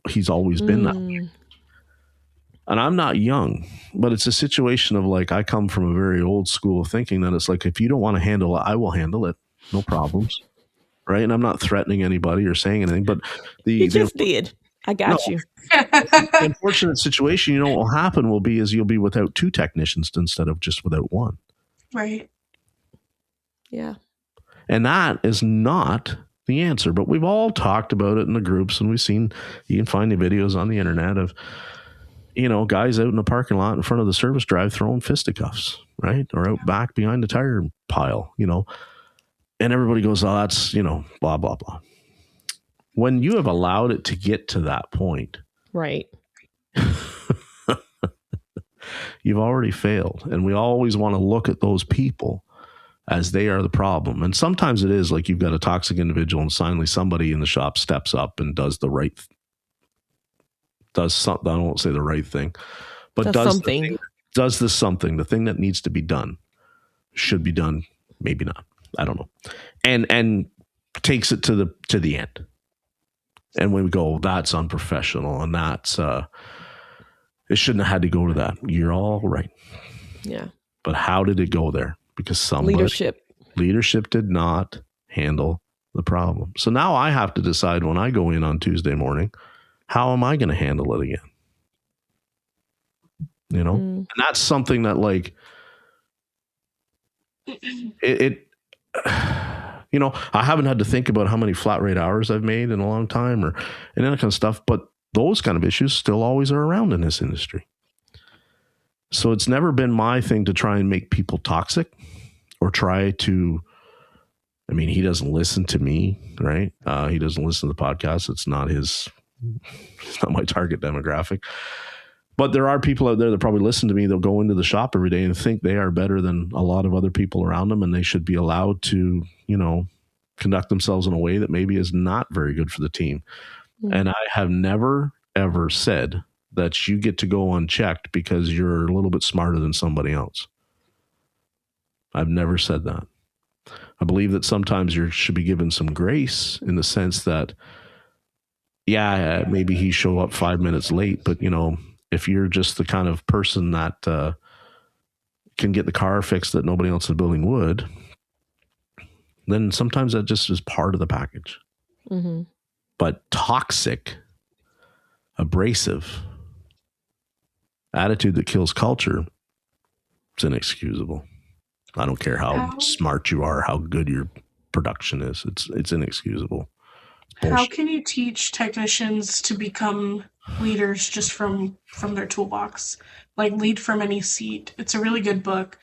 he's always been that way. And I'm not young, but it's a situation of like, I come from a very old school of thinking that it's like, if you don't want to handle it, I will handle it. No problems. Right. And I'm not threatening anybody or saying anything, but You the just did. I no, got you. the unfortunate situation, you know, what will happen will be is you'll be without 2 technicians instead of just without 1. Right. Yeah. And that is not the answer. But we've all talked about it in the groups, and we've seen, you can find the videos on the internet of, you know, guys out in the parking lot in front of the service drive throwing fisticuffs, right? Or out back behind the tire pile, you know. And everybody goes, oh, that's, you know, blah, blah, blah. When you have allowed it to get to that point, Right. you've already failed. And we always want to look at those people as they are the problem. And sometimes it is like you've got a toxic individual and finally somebody in the shop steps up and does the right, does something, I won't say the right thing, but does something. Does this something, the thing that needs to be done, should be done, maybe not. I don't know. And takes it to the end. And when we go, that's unprofessional and that's it shouldn't have had to go to that. You're all right. Yeah. But how did it go there? Because leadership did not handle the problem. So now I have to decide when I go in on Tuesday morning, how am I going to handle it again? You know, and that's something that like it you know, I haven't had to think about how many flat rate hours I've made in a long time or and that kind of stuff, but those kind of issues still always are around in this industry. So it's never been my thing to try and make people toxic or try to, I mean, he doesn't listen to me, right? He doesn't listen to the podcast. It's not my target demographic. But there are people out there that probably listen to me. They'll go into the shop every day and think they are better than a lot of other people around them. And they should be allowed to, you know, conduct themselves in a way that maybe is not very good for the team. And I have never, ever said that you get to go unchecked because you're a little bit smarter than somebody else. I've never said that. I believe that sometimes you should be given some grace in the sense that, yeah, maybe he showed up 5 minutes late, but, you know, if you're just the kind of person that can get the car fixed that nobody else in the building would, then sometimes that just is part of the package. Mm-hmm. But toxic, abrasive attitude that kills culture, it's inexcusable. I don't care how smart you are, how good your production is. It's inexcusable. It's how can you teach technicians to become leaders just from their toolbox? Like Lead from Any Seat. It's a really good book,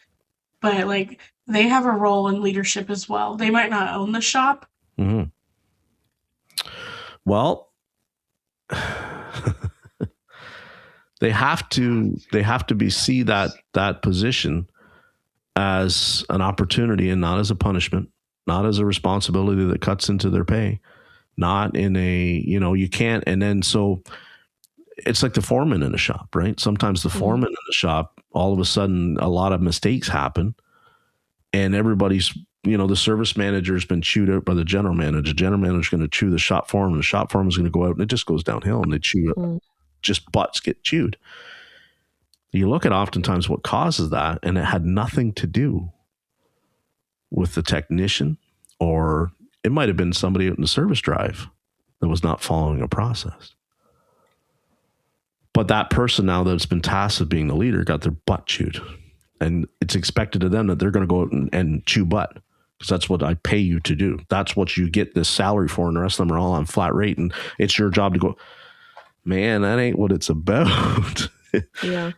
but like they have a role in leadership as well. They might not own the shop. Mm-hmm. Well, they have to see that position as an opportunity and not as a punishment, not as a responsibility that cuts into their pay, not in a, you know, you can't. And then so it's like the foreman in a shop, right? Sometimes the foreman in the shop, all of a sudden a lot of mistakes happen and everybody's, you know, the service manager's been chewed out by the general manager. The general manager's going to chew the shop foreman. The shop foreman's going to go out and it just goes downhill and they chew it. Just butts get chewed. You look at oftentimes what causes that, and it had nothing to do with the technician, or it might have been somebody out in the service drive that was not following a process. But that person now that's been tasked with being the leader got their butt chewed. And it's expected of them that they're going to go out and chew butt because that's what I pay you to do. That's what you get this salary for, and the rest of them are all on flat rate, and it's your job to go, man, that ain't what it's about. Yeah.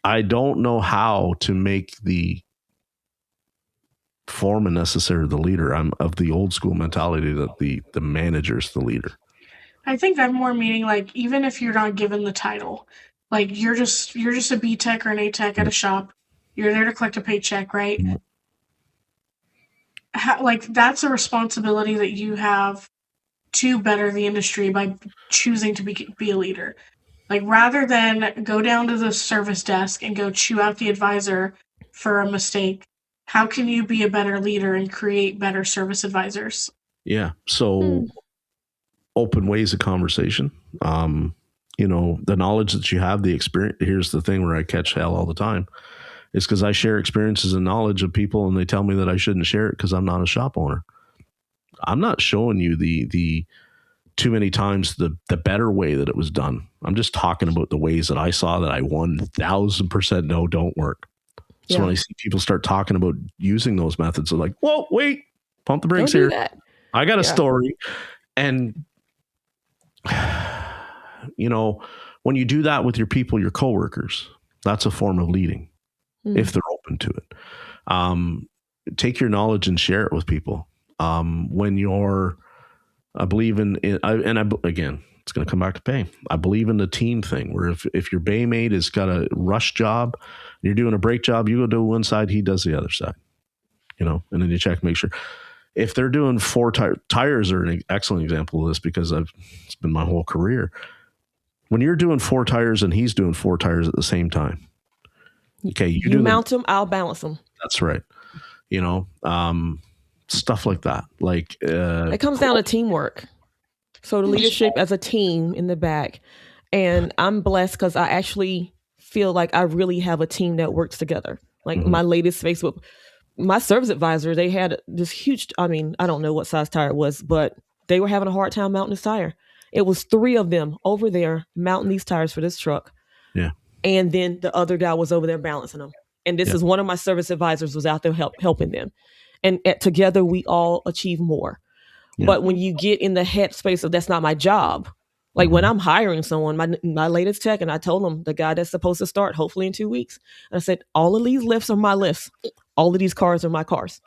I don't know how to make the foreman necessarily the leader. I'm of the old school mentality that the manager's the leader. I think I'm more meaning like even if you're not given the title, like you're just a B tech or an A tech at a shop, you're there to collect a paycheck, right? Like that's a responsibility that you have to better the industry by choosing to be a leader. Like rather than go down to the service desk and go chew out the advisor for a mistake, how can you be a better leader and create better service advisors? Yeah. So open ways of conversation. the knowledge that you have, the experience. Here's the thing where I catch hell all the time. It's because I share experiences and knowledge of people, and they tell me that I shouldn't share it because I'm not a shop owner. I'm not showing you the too many times the better way that it was done. I'm just talking about the ways that I saw that I 1,000% know don't work. So when I see people start talking about using those methods, they're like, whoa, wait, pump the brakes here. That. I got a story. And, when you do that with your people, your coworkers, that's a form of leading if they're open to it. Take your knowledge and share it with people. When you're, I believe again, it's going to come back to pay. I believe in the team thing where if your bay mate has got a rush job, you're doing a brake job, you go do one side, he does the other side, and then you check, make sure. If they're doing four tires are an excellent example of this because it's been my whole career. When you're doing 4 tires and he's doing 4 tires at the same time, okay, you mount them, I'll balance them. That's right. Stuff like that. Like it comes down to teamwork. So the leadership as a team in the back, and I'm blessed because I actually feel like I really have a team that works together. Like my latest Facebook, my service advisor, they had this huge. I don't know what size tire it was, but they were having a hard time mounting this tire. It was 3 of them over there mounting these tires for this truck. Yeah. And then the other guy was over there balancing them. And this is one of my service advisors was out there helping them. And together we all achieve more. Yeah. But when you get in the headspace of that's not my job, like when I'm hiring someone, my latest tech, and I told them the guy that's supposed to start hopefully in 2 weeks, and I said, all of these lifts are my lifts. All of these cars are my cars.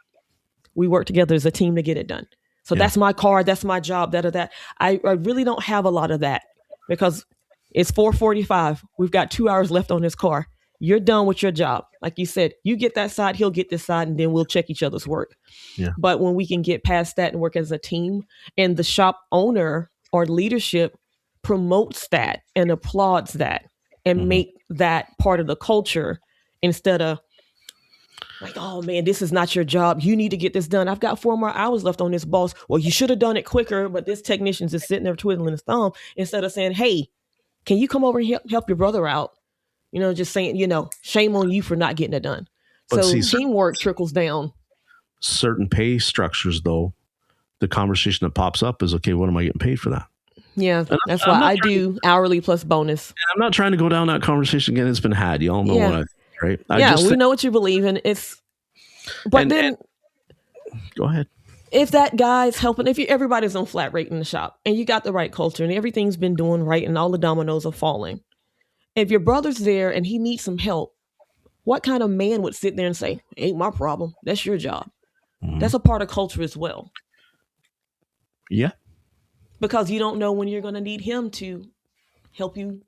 We work together as a team to get it done. So that's my car. That's my job. That. I really don't have a lot of that because it's 4:45. We've got 2 hours left on this car. You're done with your job. Like you said, you get that side, he'll get this side, and then we'll check each other's work. Yeah. But when we can get past that and work as a team, and the shop owner or leadership promotes that and applauds that and make that part of the culture instead of like, oh man, this is not your job. You need to get this done. I've got 4 more hours left on this, boss. Well, you should have done it quicker, but this technician's just sitting there twiddling his thumb instead of saying, hey, can you come over and help your brother out? Just saying, shame on you for not getting it done. But so teamwork trickles down. Certain pay structures, though, the conversation that pops up is, okay, what am I getting paid for that? Yeah, that's why I do hourly plus bonus. I'm not trying to go down that conversation again. It's been had. You all know what I think, right? We know what you believe in. Go ahead. If that guy's helping, if everybody's on flat rate in the shop and you got the right culture and everything's been doing right and all the dominoes are falling, if your brother's there and he needs some help, what kind of man would sit there and say, ain't my problem, that's your job? That's a part of culture as well. Yeah. Because you don't know when you're going to need him to help you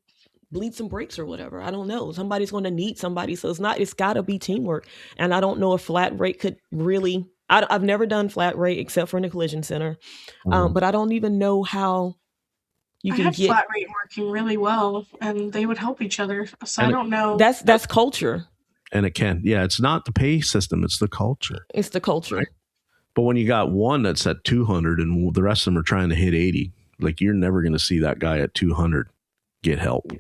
bleed some brakes or whatever. I don't know. Somebody's going to need somebody. So it's got to be teamwork. And I don't know if flat rate could really, I've never done flat rate except for in the collision center. But I don't even know how you can get flat rate working really well and they would help each other. So I don't know. That's culture. And it can. Yeah. It's not the pay system. It's the culture. It's the culture. Right? But when you got one that's at 200 and the rest of them are trying to hit 80, like you're never going to see that guy at 200 get help.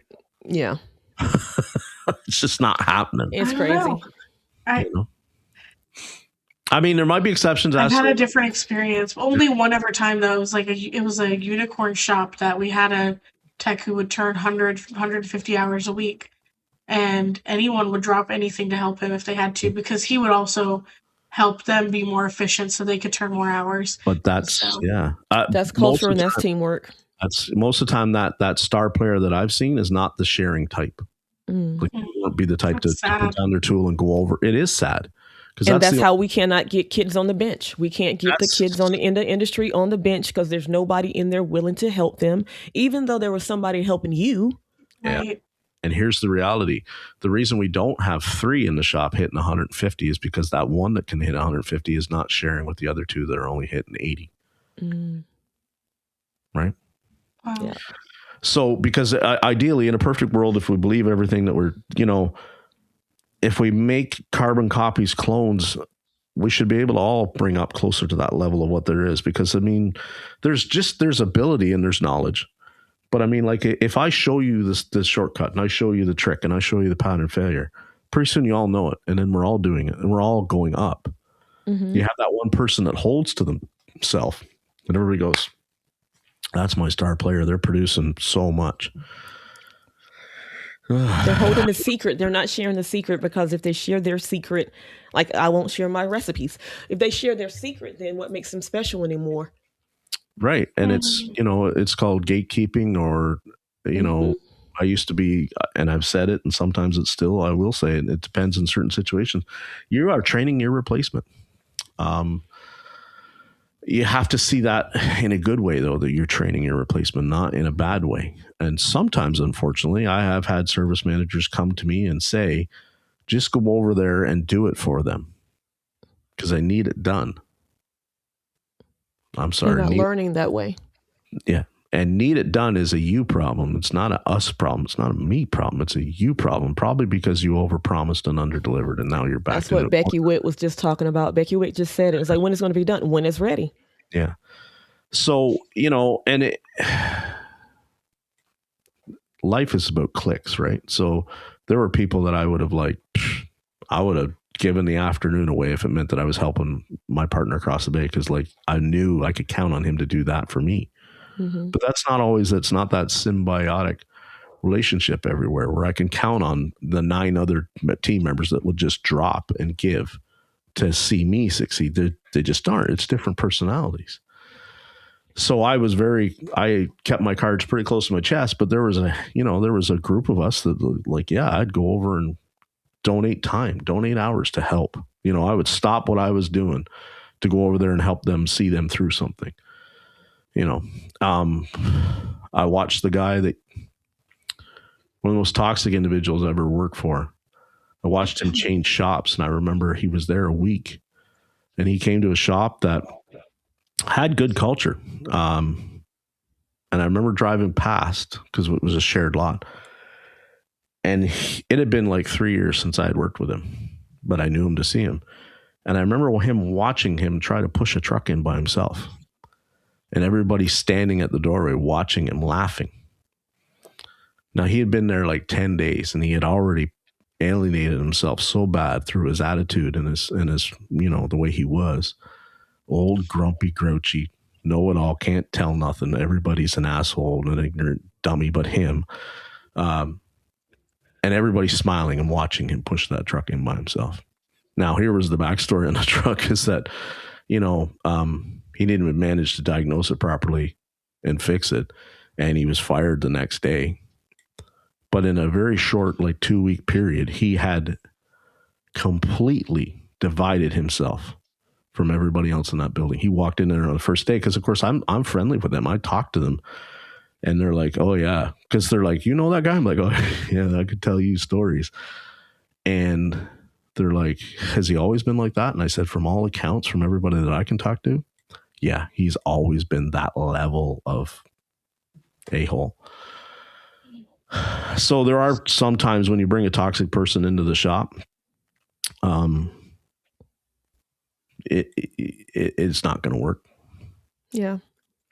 Yeah. It's just not happening. It's crazy. I mean, there might be exceptions. I've had a different experience. Only one ever time, though. It was a unicorn shop that we had a tech who would turn 150 hours a week. And anyone would drop anything to help him if they had to, because he would also help them be more efficient so they could turn more hours. But that's that's culture and that's teamwork. That's most of the time that star player that I've seen is not the sharing type. Like you won't be the type to put down their tool and go over. It is sad. And that's how we cannot get kids on the bench. We can't get the kids in the industry on the bench because there's nobody in there willing to help them, even though there was somebody helping you. Yeah. Right. And here's the reality. The reason we don't have 3 in the shop hitting 150 is because that one that can hit 150 is not sharing with the other 2 that are only hitting 80. Right? Wow. Yeah. So, because ideally, in a perfect world, if we believe everything that we're, if we make carbon copies clones, we should be able to all bring up closer to that level of what there is. Because, I mean, there's ability and there's knowledge. But I mean, like, if I show you this shortcut and I show you the trick and I show you the pattern failure, pretty soon you all know it. And then we're all doing it and we're all going up. Mm-hmm. You have that one person that holds to themselves and everybody goes, that's my star player. They're producing so much. They're holding a secret. They're not sharing the secret, because if they share their secret, like I won't share my recipes. If they share their secret, then what makes them special anymore? Right. And it's, it's called gatekeeping, or, I used to be, and I've said it, and sometimes it's still, I will say it, it depends in certain situations. You are training your replacement. You have to see that in a good way, though, that you're training your replacement, not in a bad way. And sometimes, unfortunately, I have had service managers come to me and say, just go over there and do it for them because I need it done. I'm sorry. You're not learning that way. Yeah. And need it done is a you problem. It's not a us problem. It's not a me problem. It's a you problem, probably because you overpromised and underdelivered, and now you're back. That's what Becky Witt was just talking about. Becky Witt just said it. It's like, when it's going to be done? When it's ready. Yeah. So, and life is about clicks, right? So there were people that I would have given the afternoon away if it meant that I was helping my partner across the bay, because like I knew I could count on him to do that for me. Mm-hmm. But it's not that symbiotic relationship everywhere where I can count on the 9 other team members that would just drop and give to see me succeed. They just aren't. It's different personalities. So I kept my cards pretty close to my chest, but there was a group of us that, like, yeah, I'd go over and donate hours to help. I would stop what I was doing to go over there and help them see them through something. I watched the guy that, one of the most toxic individuals I ever worked for. I watched him change shops, and I remember he was there a week, and he came to a shop that had good culture. And I remember driving past because it was a shared lot, and it had been like 3 years since I had worked with him, but I knew him to see him. And I remember him watching him try to push a truck in by himself, and everybody standing at the doorway watching him, laughing. Now, he had been there like 10 days, and he had already alienated himself so bad through his attitude and his the way he was. Old, grumpy, grouchy, know-it-all, can't tell nothing. Everybody's an asshole and an ignorant dummy but him. And everybody's smiling and watching him push that truck in by himself. Now, here was the backstory on the truck, is that, he didn't even manage to diagnose it properly and fix it, and he was fired the next day. But in a very short, like 2-week period, he had completely divided himself from everybody else in that building. He walked in there on the first day, because of course I'm friendly with them. I talk to them, and they're like, "Oh yeah," because they're like, "You know that guy?" I'm like, "Oh yeah, I could tell you stories." And they're like, "Has he always been like that?" And I said, "From all accounts, from everybody that I can talk to, yeah, he's always been that level of a-hole." So there are some times when you bring a toxic person into the shop, it's not going to work. Yeah.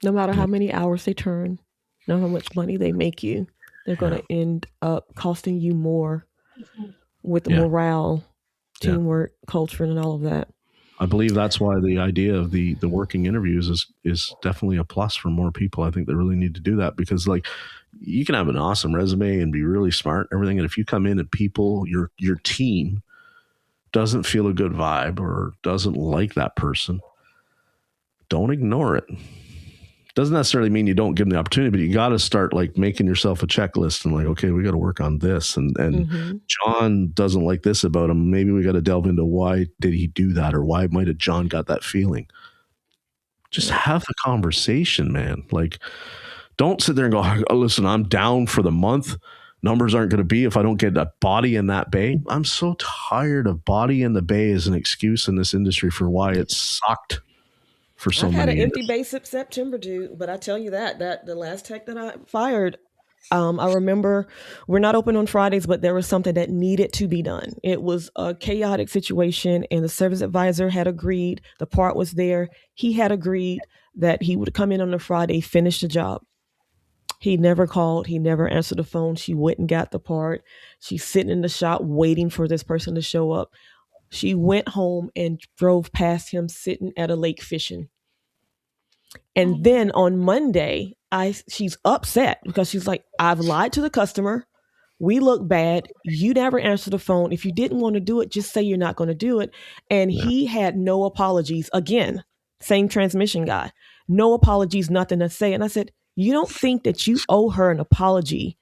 No matter how many hours they turn, no matter how much money they make you, they're going to end up costing you more with the morale, teamwork, culture, and all of that. I believe that's why the idea of the working interviews is definitely a plus for more people. I think they really need to do that, because like, you can have an awesome resume and be really smart and everything, and if you come in and people, your team doesn't feel a good vibe or doesn't like that person, don't ignore it. Doesn't necessarily mean you don't give them the opportunity, but you got to start like making yourself a checklist and like, okay, we got to work on this. And John doesn't like this about him. Maybe we got to delve into why did he do that, or why might have John got that feeling. Just have the conversation, man. Like, don't sit there and go, oh, listen, I'm down for the month. Numbers aren't going to be if I don't get a body in that bay. I'm so tired of body in the bay as an excuse in this industry for why it sucked for so many years. I had an empty bay since September, dude. But I tell you that the last tech that I fired, I remember we're not open on Fridays, but there was something that needed to be done. It was a chaotic situation, and the service advisor had agreed. The part was there. He had agreed that he would come in on a Friday, finish the job. He never called. He never answered the phone. She went and got the part. She's sitting in the shop waiting for this person to show up. She went home and drove past him sitting at a lake fishing. And then on Monday, she's upset because she's like, I've lied to the customer. We look bad. You never answered the phone. If you didn't want to do it, just say you're not going to do it. And he had no apologies. Again, same transmission guy. No apologies, nothing to say. And I said, you don't think that you owe her an apology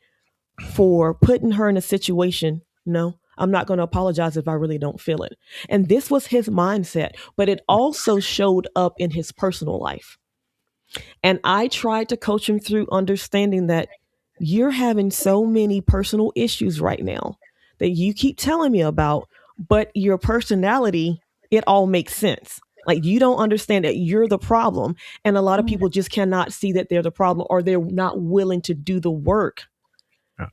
for putting her in a situation? No, I'm not going to apologize if I really don't feel it. And this was his mindset, but it also showed up in his personal life. And I tried to coach him through understanding that you're having so many personal issues right now that you keep telling me about, but your personality, it all makes sense. Like, you don't understand that you're the problem. And a lot of people just cannot see that they're the problem, or they're not willing to do the work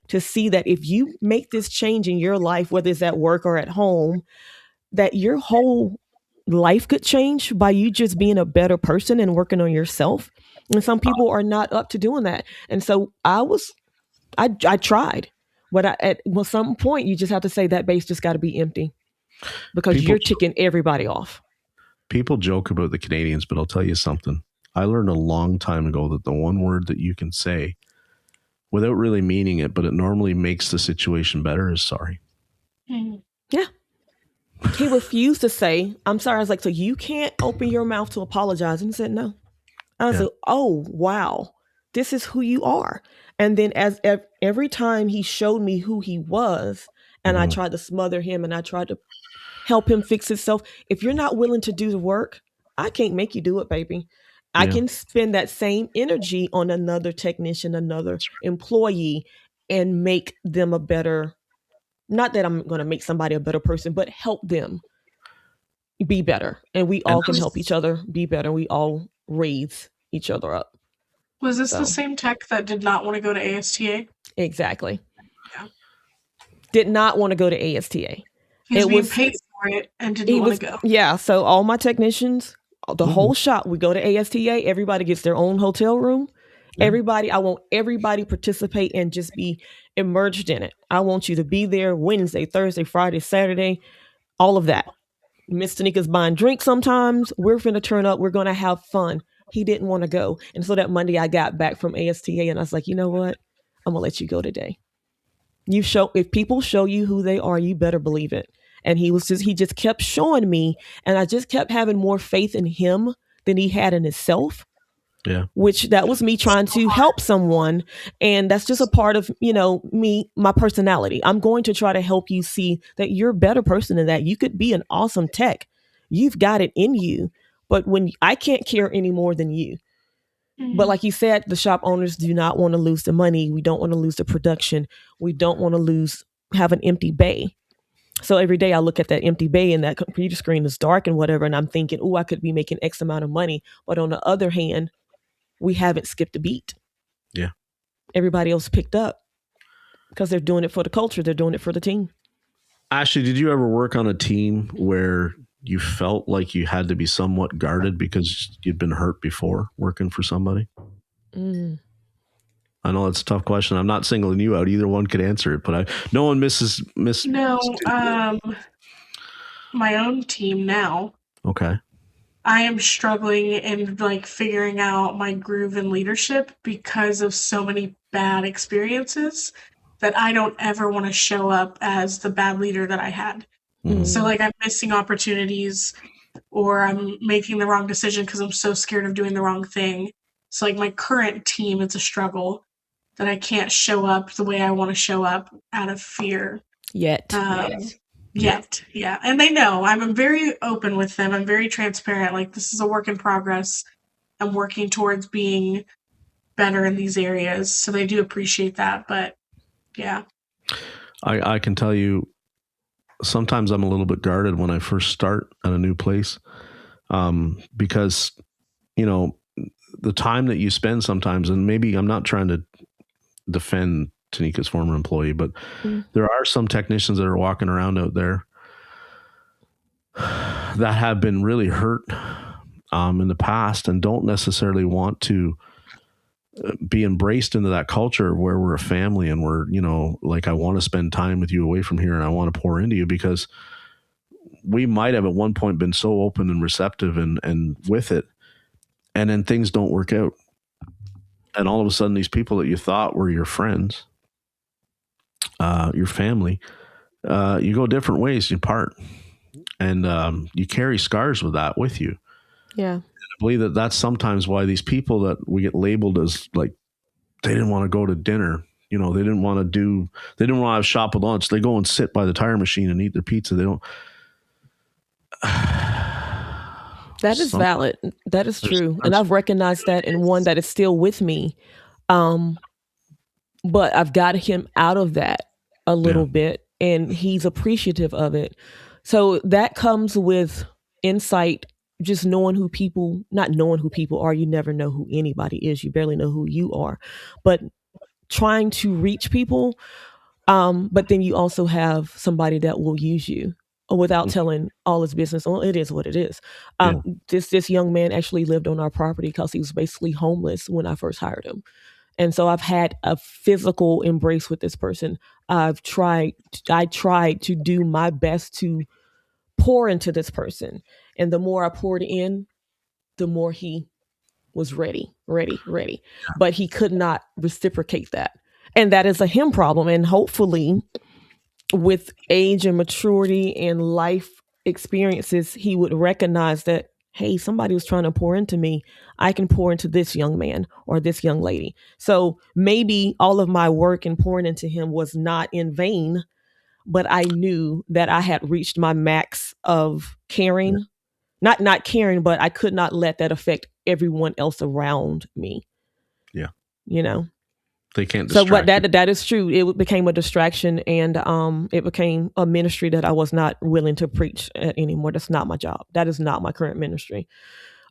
to see that if you make this change in your life, whether it's at work or at home, that your whole life could change by you just being a better person and working on yourself. And some people are not up to doing that. And so I tried, but at some point you just have to say that base just got to be empty, because you're ticking everybody off. People joke about the Canadians, but I'll tell you something. I learned a long time ago that the one word that you can say without really meaning it, but it normally makes the situation better, is sorry. Yeah. He refused to say, I'm sorry. I was like, so you can't open your mouth to apologize? And he said, no. I was like, oh, wow, this is who you are. And then every time he showed me who he was, and I tried to smother him and I tried to help him fix himself. If you're not willing to do the work, I can't make you do it, baby. I can spend that same energy on another technician, another employee, and make them a better, not that I'm going to make somebody a better person, but help them be better. And we all can help each other be better. We all raise each other up. Was this the same tech that did not want to go to ASTA? Exactly. Yeah. Did not want to go to ASTA. He was being paid for it and didn't want to go. Yeah. So all my technicians, the whole shop, we go to ASTA. Everybody gets their own hotel room. I want everybody participate and just be immersed in it. I want you to be there Wednesday, Thursday, Friday, Saturday, all of that. Miss Tanika's buying drinks sometimes. We're going to turn up. We're going to have fun. He didn't want to go. And so that Monday I got back from ASTA and I was like, you know what? I'm going to let you go today. If people show you who they are, you better believe it. And he just kept showing me, and I just kept having more faith in him than he had in himself. Yeah. Which that was me trying to help someone. And that's just a part of, me, my personality. I'm going to try to help you see that you're a better person than that. You could be an awesome tech. You've got it in you. But when I can't care any more than you. But like you said, the shop owners do not want to lose the money. We don't want to lose the production. We don't want to have an empty bay. So every day I look at that empty bay and that computer screen is dark and whatever. And I'm thinking, oh, I could be making X amount of money. But on the other hand, we haven't skipped a beat. Yeah. Everybody else picked up because they're doing it for the culture. They're doing it for the team. Ashley, did you ever work on a team where you felt like you had to be somewhat guarded because you'd been hurt before working for somebody? I know it's a tough question. I'm not singling you out. Either one could answer it, but no one misses. No, my own team now. Okay. I am struggling in figuring out my groove in leadership because of so many bad experiences that I don't ever want to show up as the bad leader that I had. So I'm missing opportunities, or I'm making the wrong decision because I'm so scared of doing the wrong thing. So my current team, it's a struggle that I can't show up the way I want to show up out of fear. Yet. Yeah. And they know. I'm very open with them. I'm very transparent. This is a work in progress. I'm working towards being better in these areas. So they do appreciate that. But yeah. I can tell you, sometimes I'm a little bit guarded when I first start at a new place. Because, the time that you spend sometimes, and maybe I'm not trying to defend Tanika's former employee, but there are some technicians that are walking around out there that have been really hurt in the past and don't necessarily want to be embraced into that culture where we're a family and we're, like, I want to spend time with you away from here and I want to pour into you, because we might have at one point been so open and receptive and with it, and then things don't work out. And all of a sudden, these people that you thought were your friends, your family, you go different ways, you part. And you carry scars with that with you. Yeah. I believe that that's sometimes why these people that we get labeled as, like, they didn't want to go to dinner. They didn't want to have shop at lunch. They go and sit by the tire machine and eat their pizza. They don't. That is valid. That is true. And I've recognized that in one that is still with me. But I've got him out of that a little bit, and he's appreciative of it. So that comes with insight, just knowing not knowing who people are. You never know who anybody is. You barely know who you are. But trying to reach people, but then you also have somebody that will use you without telling all his business. Well, it is what it is. This young man actually lived on our property because he was basically homeless when I first hired him. And so I've had a physical embrace with this person. I tried to do my best to pour into this person. And the more I poured in, the more he was ready. But he could not reciprocate that. And that is a him problem. And hopefully, with age and maturity and life experiences, he would recognize that, hey, somebody was trying to pour into me. I can pour into this young man or this young lady. So maybe all of my work and pouring into him was not in vain, but I knew that I had reached my max of caring. Not caring, but I could not let that affect everyone else around me. Yeah. They can't distract. So, but that is true. It became a distraction, and it became a ministry that I was not willing to preach at anymore. That's not my job. That is not my current ministry.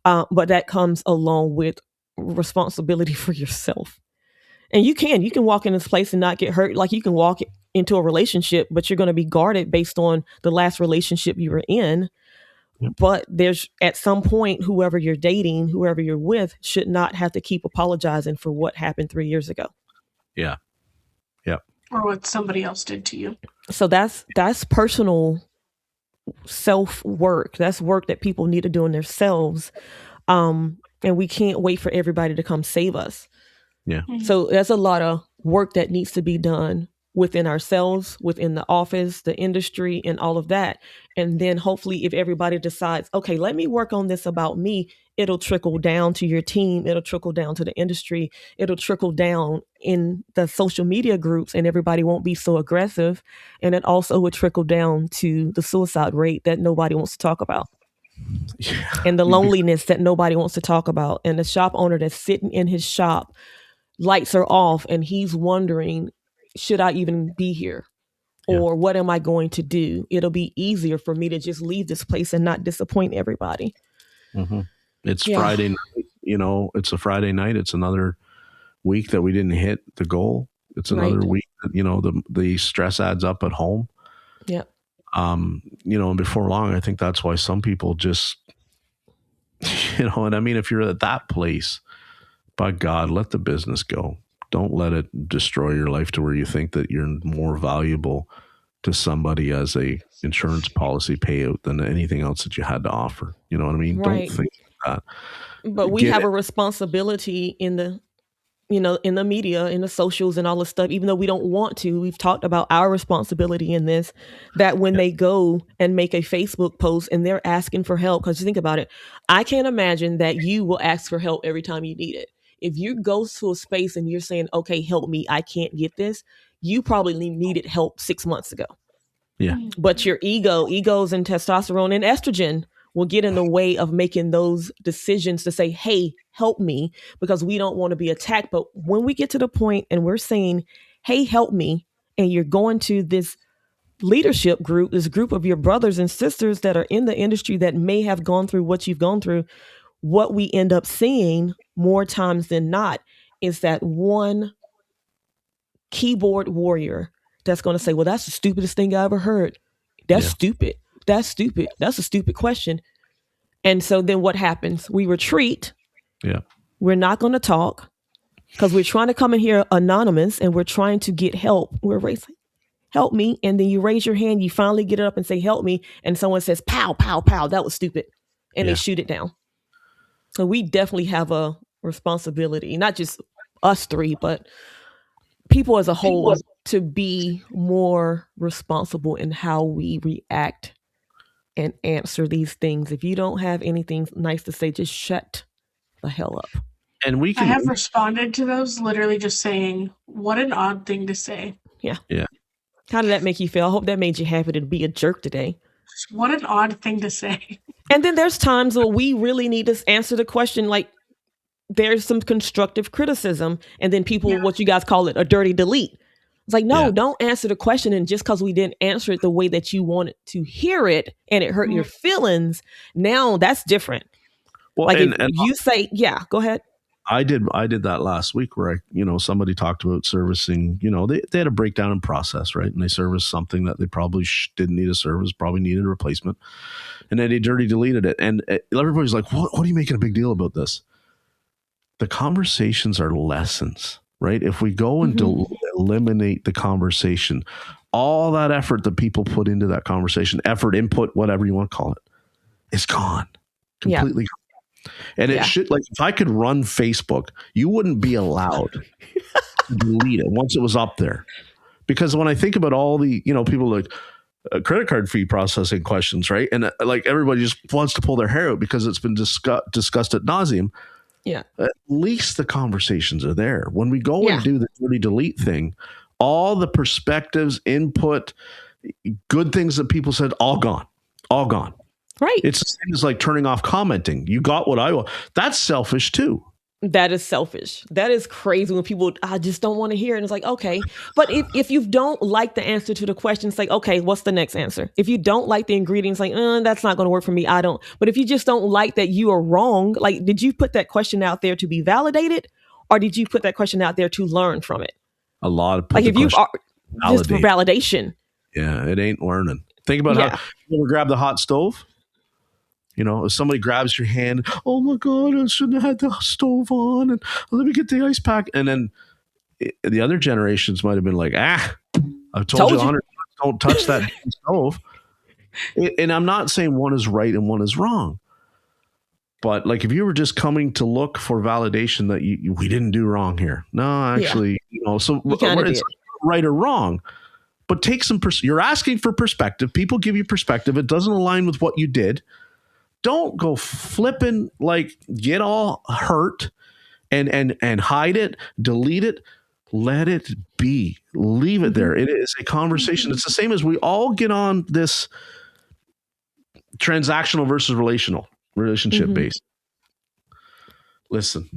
But that comes along with responsibility for yourself. And you can walk in this place and not get hurt. Like, you can walk into a relationship, but you're going to be guarded based on the last relationship you were in. Yep. But there's, at some point, whoever you're dating, whoever you're with, should not have to keep apologizing for what happened 3 years ago. Yeah. Yeah. Or what somebody else did to you. So that's personal self work. That's work that people need to do on themselves. And we can't wait for everybody to come save us. Yeah. Mm-hmm. So there's a lot of work that needs to be done within ourselves, within the office, the industry, and all of that. And then hopefully, if everybody decides, okay, let me work on this about me, it'll trickle down to your team. It'll trickle down to the industry. It'll trickle down in the social media groups, and everybody won't be so aggressive. And it also would trickle down to the suicide rate that nobody wants to talk about. Yeah. And the loneliness that nobody wants to talk about. And the shop owner that's sitting in his shop, lights are off, and he's wondering, should I even be here? Or what am I going to do? It'll be easier for me to just leave this place and not disappoint everybody. Mm-hmm. It's Friday night, it's a Friday night. It's another week that we didn't hit the goal. It's another week that, the stress adds up at home. Yeah. And before long, I think that's why some people just, and I mean, if you're at that place, by God, let the business go. Don't let it destroy your life to where you think that you're more valuable to somebody as a insurance policy payout than anything else that you had to offer. You know what I mean? Right. Don't think that. But we have a responsibility in the, in the media, in the socials and all this stuff, even though we don't want to. We've talked about our responsibility in this, that when they go and make a Facebook post and they're asking for help, because you think about it, I can't imagine that you will ask for help every time you need it. If you go to a space and you're saying, okay, help me, I can't get this, you probably needed help 6 months ago. Yeah. But your egos and testosterone and estrogen will get in the way of making those decisions to say, hey, help me, because we don't want to be attacked. But when we get to the point and we're saying, hey, help me, and you're going to this leadership group, this group of your brothers and sisters that are in the industry that may have gone through what you've gone through, what we end up seeing more times than not is that one keyboard warrior that's going to say, well, that's the stupidest thing I ever heard. That's stupid. That's stupid. That's a stupid question. And so then what happens? We retreat. Yeah. We're not going to talk. Because we're trying to come in here anonymous and we're trying to get help. We're raising, help me. And then you raise your hand, you finally get up and say, help me. And someone says, pow, pow, pow. That was stupid. And they shoot it down. So we definitely have a responsibility, not just us three, but people as a whole, to be more responsible in how we react and answer these things. If you don't have anything nice to say, just shut the hell up. And I have responded to those literally just saying, what an odd thing to say. Yeah. Yeah. How did that make you feel? I hope that made you happy to be a jerk today. What an odd thing to say. And then there's times where we really need to answer the question, like there's some constructive criticism, and then people, what you guys call it, a dirty delete. It's like, no, don't answer the question. And just because we didn't answer it the way that you wanted to hear it and it hurt your feelings, now that's different. Well, like and you say, go ahead. I did that last week where somebody talked about servicing, they had a breakdown in process, right? And they serviced something that they probably didn't need a service, probably needed a replacement. And then they dirty deleted it. And everybody's like, what are you making a big deal about this? The conversations are lessons, right? If we go and eliminate the conversation, all that effort that people put into that conversation, effort, input, whatever you want to call it, is gone. Completely gone. And it should, like, if I could run Facebook, you wouldn't be allowed to delete it once it was up there. Because when I think about all the, people like credit card fee processing questions, right? And like everybody just wants to pull their hair out because it's been discussed ad nauseum. Yeah. At least the conversations are there. When we go and do the dirty delete thing, all the perspectives, input, good things that people said, all gone. Right. It's the same as like turning off commenting. You got what I want. That's selfish too. That is selfish. That is crazy when people, I just don't want to hear it. And it's like, okay. But if you don't like the answer to the question, it's like, okay, what's the next answer? If you don't like the ingredients, like, that's not going to work for me. I don't. But if you just don't like that you are wrong, like, did you put that question out there to be validated? Or did you put that question out there to learn from it? A lot of like if you are just for validation. Yeah, it ain't learning. Think about how you ever grab the hot stove. If somebody grabs your hand, oh my God, I shouldn't have had the stove on, and let me get the ice pack. And then the other generations might have been like, I've told you 100 times, don't touch that stove. And I'm not saying one is right and one is wrong. But like, if you were just coming to look for validation that we didn't do wrong here. No, actually, so it's right or wrong. But take some, you're asking for perspective. People give you perspective. It doesn't align with what you did. Don't go flipping, like, get all hurt and hide it, delete it. Let it be. Leave it there. It is a conversation. It's the same as we all get on this transactional versus relationship based. Listen,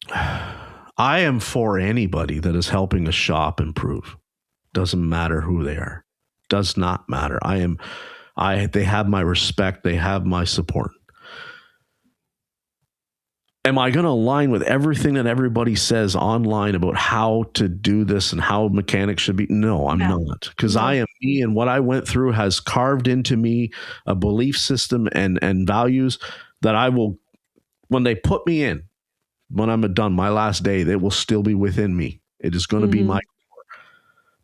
I am for anybody that is helping a shop improve. Doesn't matter who they are. Does not matter. They have my respect. They have my support. Am I going to align with everything that everybody says online about how to do this and how mechanics should be? No, I'm not. Because I am me, and what I went through has carved into me a belief system and values that I will, when they put me in, when I'm done, my last day, they will still be within me. It is going to be my.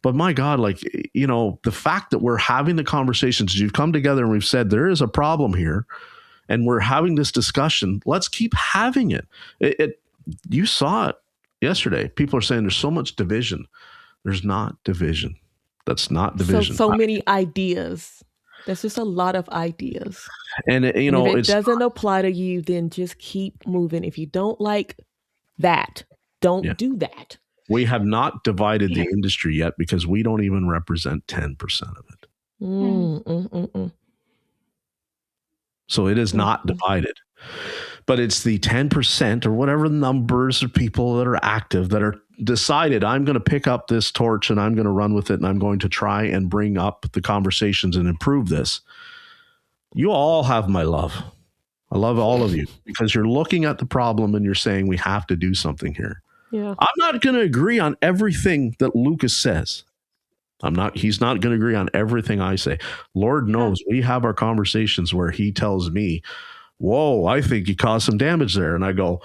But my God, like, the fact that we're having the conversations, you've come together and we've said there is a problem here and we're having this discussion. Let's keep having it. You saw it yesterday. People are saying there's so much division. There's not division. That's not division. So many ideas. There's just a lot of ideas. And, if it doesn't apply to you, then just keep moving. If you don't like that, don't do that. We have not divided the industry yet because we don't even represent 10% of it. So it is not divided. But it's the 10% or whatever numbers of people that are active that are decided, I'm going to pick up this torch and I'm going to run with it and I'm going to try and bring up the conversations and improve this. You all have my love. I love all of you because you're looking at the problem and you're saying we have to do something here. Yeah. I'm not going to agree on everything that Lucas says. He's not going to agree on everything I say. Lord knows we have our conversations where he tells me, whoa, I think you caused some damage there. And I go,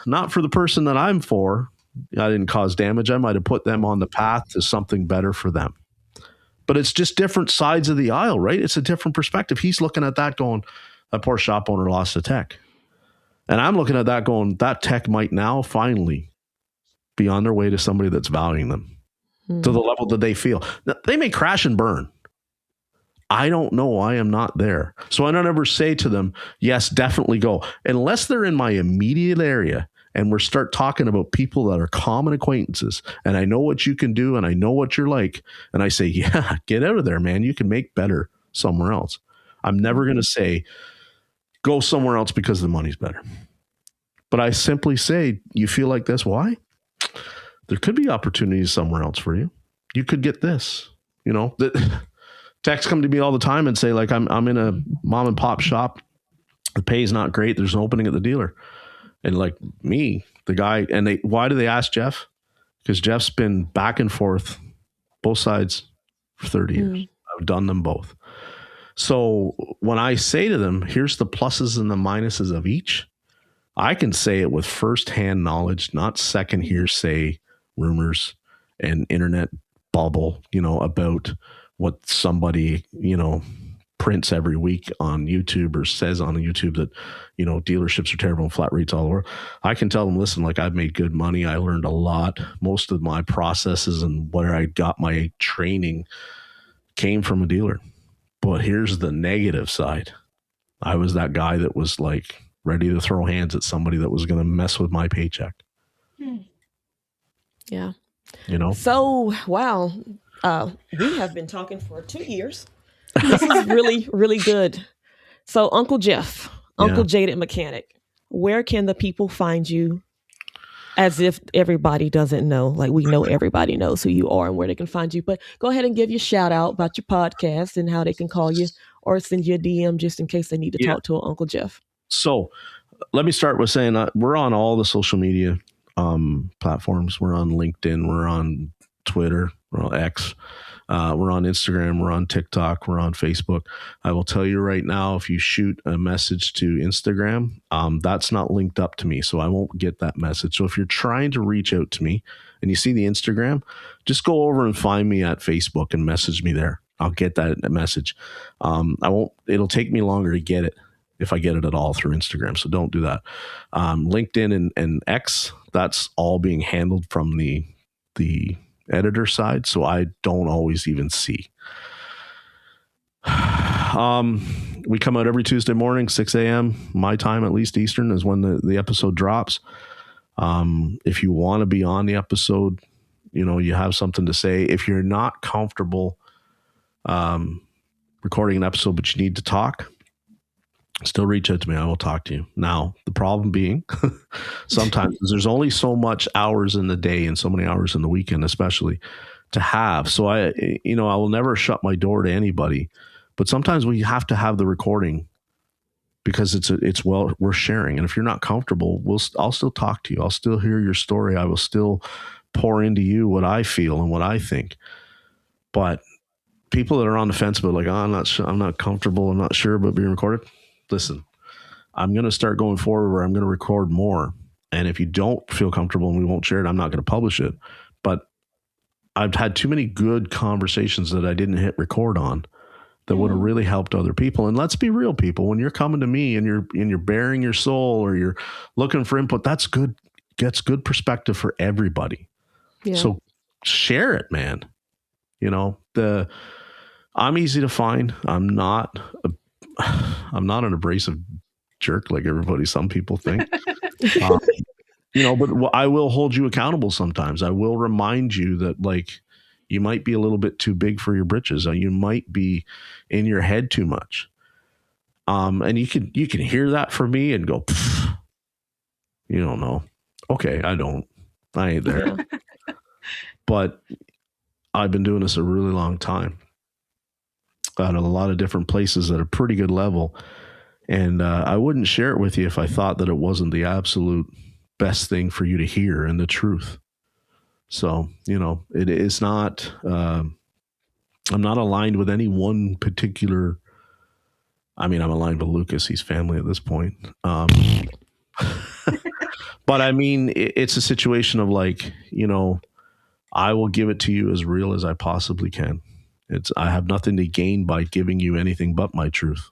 not for the person that I'm for. I didn't cause damage. I might have put them on the path to something better for them. But it's just different sides of the aisle, right? It's a different perspective. He's looking at that going, that poor shop owner lost a tech. And I'm looking at that going, that tech might now finally be on their way to somebody that's valuing them to the level that they feel. Now, they may crash and burn. I don't know. I am not there. So I don't ever say to them, yes, definitely go. Unless they're in my immediate area and we start talking about people that are common acquaintances and I know what you can do and I know what you're like. And I say, yeah, get out of there, man. You can make better somewhere else. I'm never going to say, go somewhere else because the money's better. But I simply say, you feel like this? Why? There could be opportunities somewhere else for you. You could get this, you know, texts come to me all the time and say, like, I'm in a mom and pop shop. The pay is not great. There's an opening at the dealer. And like me, the guy, and why do they ask Jeff? Because Jeff's been back and forth, both sides for 30 years. I've done them both. So when I say to them, here's the pluses and the minuses of each, I can say it with firsthand knowledge, not second hearsay rumors and internet bubble, you know, about what somebody, you know, prints every week on YouTube or says on YouTube that, you know, dealerships are terrible and flat rates all over. I can tell them, listen, like, I've made good money. I learned a lot. Most of my processes and where I got my training came from a dealer. But here's the negative side. I was that guy that was like ready to throw hands at somebody that was going to mess with my paycheck. Yeah. You know? So, wow. We have been talking for 2 years. This is really, really good. So, Uncle Jeff, Uncle Jaded Mechanic, where can the people find you? As if everybody doesn't know, like we know everybody knows who you are and where they can find you. But go ahead and give your shout out about your podcast and how they can call you or send you a DM just in case they need to talk to Uncle Jeff. So let me start with saying we're on all the social media platforms. We're on LinkedIn. We're on Twitter. We're on X. We're on Instagram. We're on TikTok. We're on Facebook. I will tell you right now, if you shoot a message to Instagram, that's not linked up to me, so I won't get that message. So if you're trying to reach out to me and you see the Instagram, just go over and find me at Facebook and message me there. I'll get that message. It'll take me longer to get it if I get it at all through Instagram. So don't do that. LinkedIn and X, that's all being handled from the editor side, so I don't always even see. We come out every Tuesday morning, 6 a.m. my time, at least Eastern, is when the episode drops. If you want to be on the episode, you know, you have something to say. If you're not comfortable recording an episode, but you need to talk, still reach out to me. I will talk to you. Now, the problem being sometimes there's only so much hours in the day and so many hours in the weekend, especially, to have. So I will never shut my door to anybody, but sometimes we have to have the recording because it's well worth sharing. And if you're not comfortable, I'll still talk to you. I'll still hear your story. I will still pour into you what I feel and what I think. But people that are on the fence about like, I'm not comfortable, I'm not sure about being recorded. Listen, I'm going to start going forward where I'm going to record more. And if you don't feel comfortable and we won't share it, I'm not going to publish it. But I've had too many good conversations that I didn't hit record on that would have really helped other people. And let's be real, people, when you're coming to me and you're bearing your soul or you're looking for input, that's good. Gets good perspective for everybody. Yeah. So share it, man. You know, I'm easy to find. I'm not an abrasive jerk like some people think. But I will hold you accountable sometimes. I will remind you that, like, you might be a little bit too big for your britches. You might be in your head too much. And you can hear that from me and go, you don't know. Okay, I ain't there. Yeah. But I've been doing this a really long time at a lot of different places at a pretty good level. And I wouldn't share it with you if I thought that it wasn't the absolute best thing for you to hear and the truth. So, it is not, I'm not aligned with any one particular, I'm aligned with Lucas. He's family at this point. But I mean, it's a situation of like, I will give it to you as real as I possibly can. I have nothing to gain by giving you anything but my truth.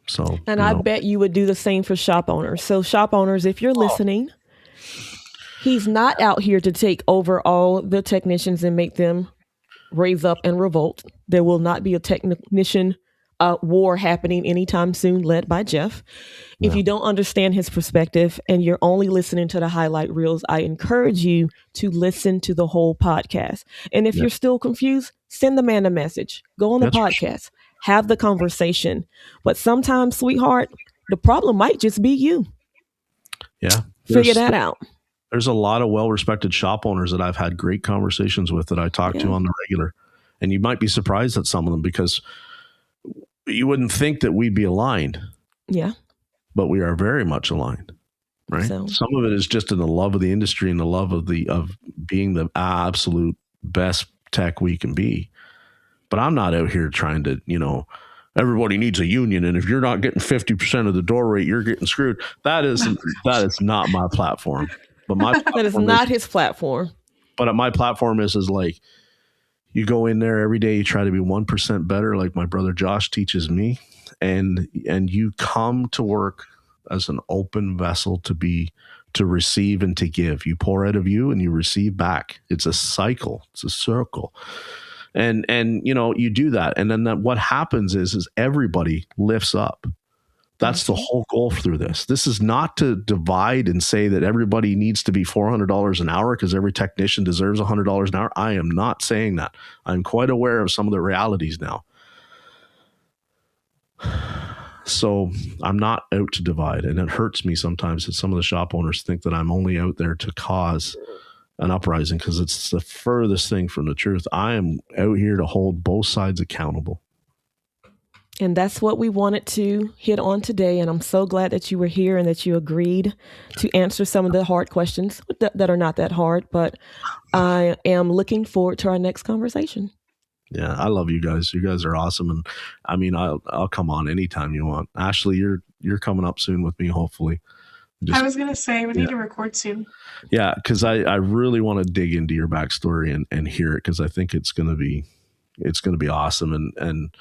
So, And I bet you would do the same for shop owners. So shop owners, if you're listening, he's not out here to take over all the technicians and make them raise up and revolt. There will not be a technician war happening anytime soon led by Jeff. If you don't understand his perspective and you're only listening to the highlight reels, I encourage you to listen to the whole podcast. And if you're still confused, send the man a message. Go on the podcast. Have the conversation. But sometimes, sweetheart, the problem might just be you. Yeah. Figure that out. There's a lot of well-respected shop owners that I've had great conversations with that I talk to on the regular. And you might be surprised at some of them because you wouldn't think that we'd be aligned. Yeah. But we are very much aligned, right? So, some of it is just in the love of the industry and the love of being the absolute best tech we can be. But I'm not out here trying to, everybody needs a union, and if you're not getting 50% of the door rate, you're getting screwed. That is not my platform. But my platform that is not his platform. But my platform is like, you go in there every day, you try to be 1% better, like my brother Josh teaches me, and you come to work as an open vessel to receive and to give. You pour out of you and you receive back. It's a cycle. It's a circle. And you do that. And then what happens is everybody lifts up. That's the whole goal through this. This is not to divide and say that everybody needs to be $400 an hour because every technician deserves $100 an hour. I am not saying that. I'm quite aware of some of the realities now. So I'm not out to divide. And it hurts me sometimes that some of the shop owners think that I'm only out there to cause an uprising because it's the furthest thing from the truth. I am out here to hold both sides accountable. And that's what we wanted to hit on today. And I'm so glad that you were here and that you agreed to answer some of the hard questions that are not that hard. But I am looking forward to our next conversation. Yeah, I love you guys. You guys are awesome. And I mean, I'll come on anytime you want. Ashley, you're coming up soon with me, hopefully. I was going to say, we need to record soon. Yeah, because I really want to dig into your backstory and hear it because I think it's going to be awesome. And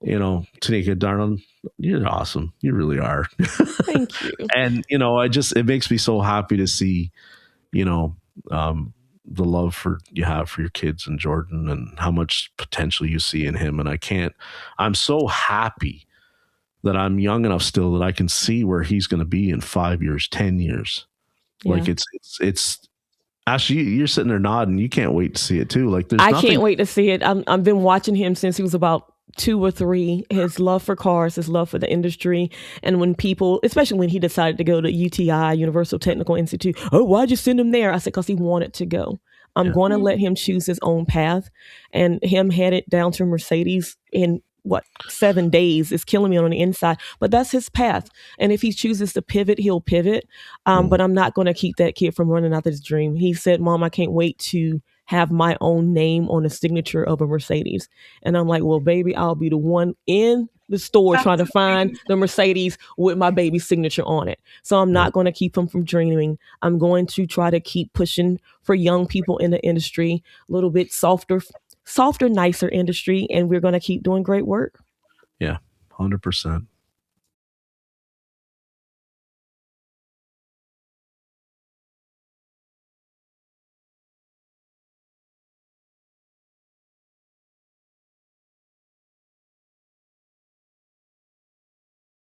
Tanika, darling, you're awesome. You really are. Thank you. And, it makes me so happy to see, the love you have for your kids and Jordan and how much potential you see in him. And I'm so happy that I'm young enough still that I can see where he's going to be in 5 years, 10 years. Yeah. Like it's Ashley, you're sitting there nodding. You can't wait to see it too. Like I can't wait to see it. I've been watching him since he was about 2 or 3, his love for cars, his love for the industry. And when people, especially when he decided to go to UTI, Universal Technical Institute, why'd you send him there? I said, because he wanted to go. I'm going to let him choose his own path. And him headed down to Mercedes in 7 days is killing me on the inside, but that's his path. And if he chooses to pivot, he'll pivot. But I'm not going to keep that kid from running after his dream. He said, Mom, I can't wait to have my own name on the signature of a Mercedes. And I'm like, well, baby, I'll be the one in the store trying to find the Mercedes with my baby's signature on it. So I'm not going to keep him from dreaming. I'm going to try to keep pushing for young people in the industry, a little bit softer, nicer industry, and we're going to keep doing great work. Yeah, 100%.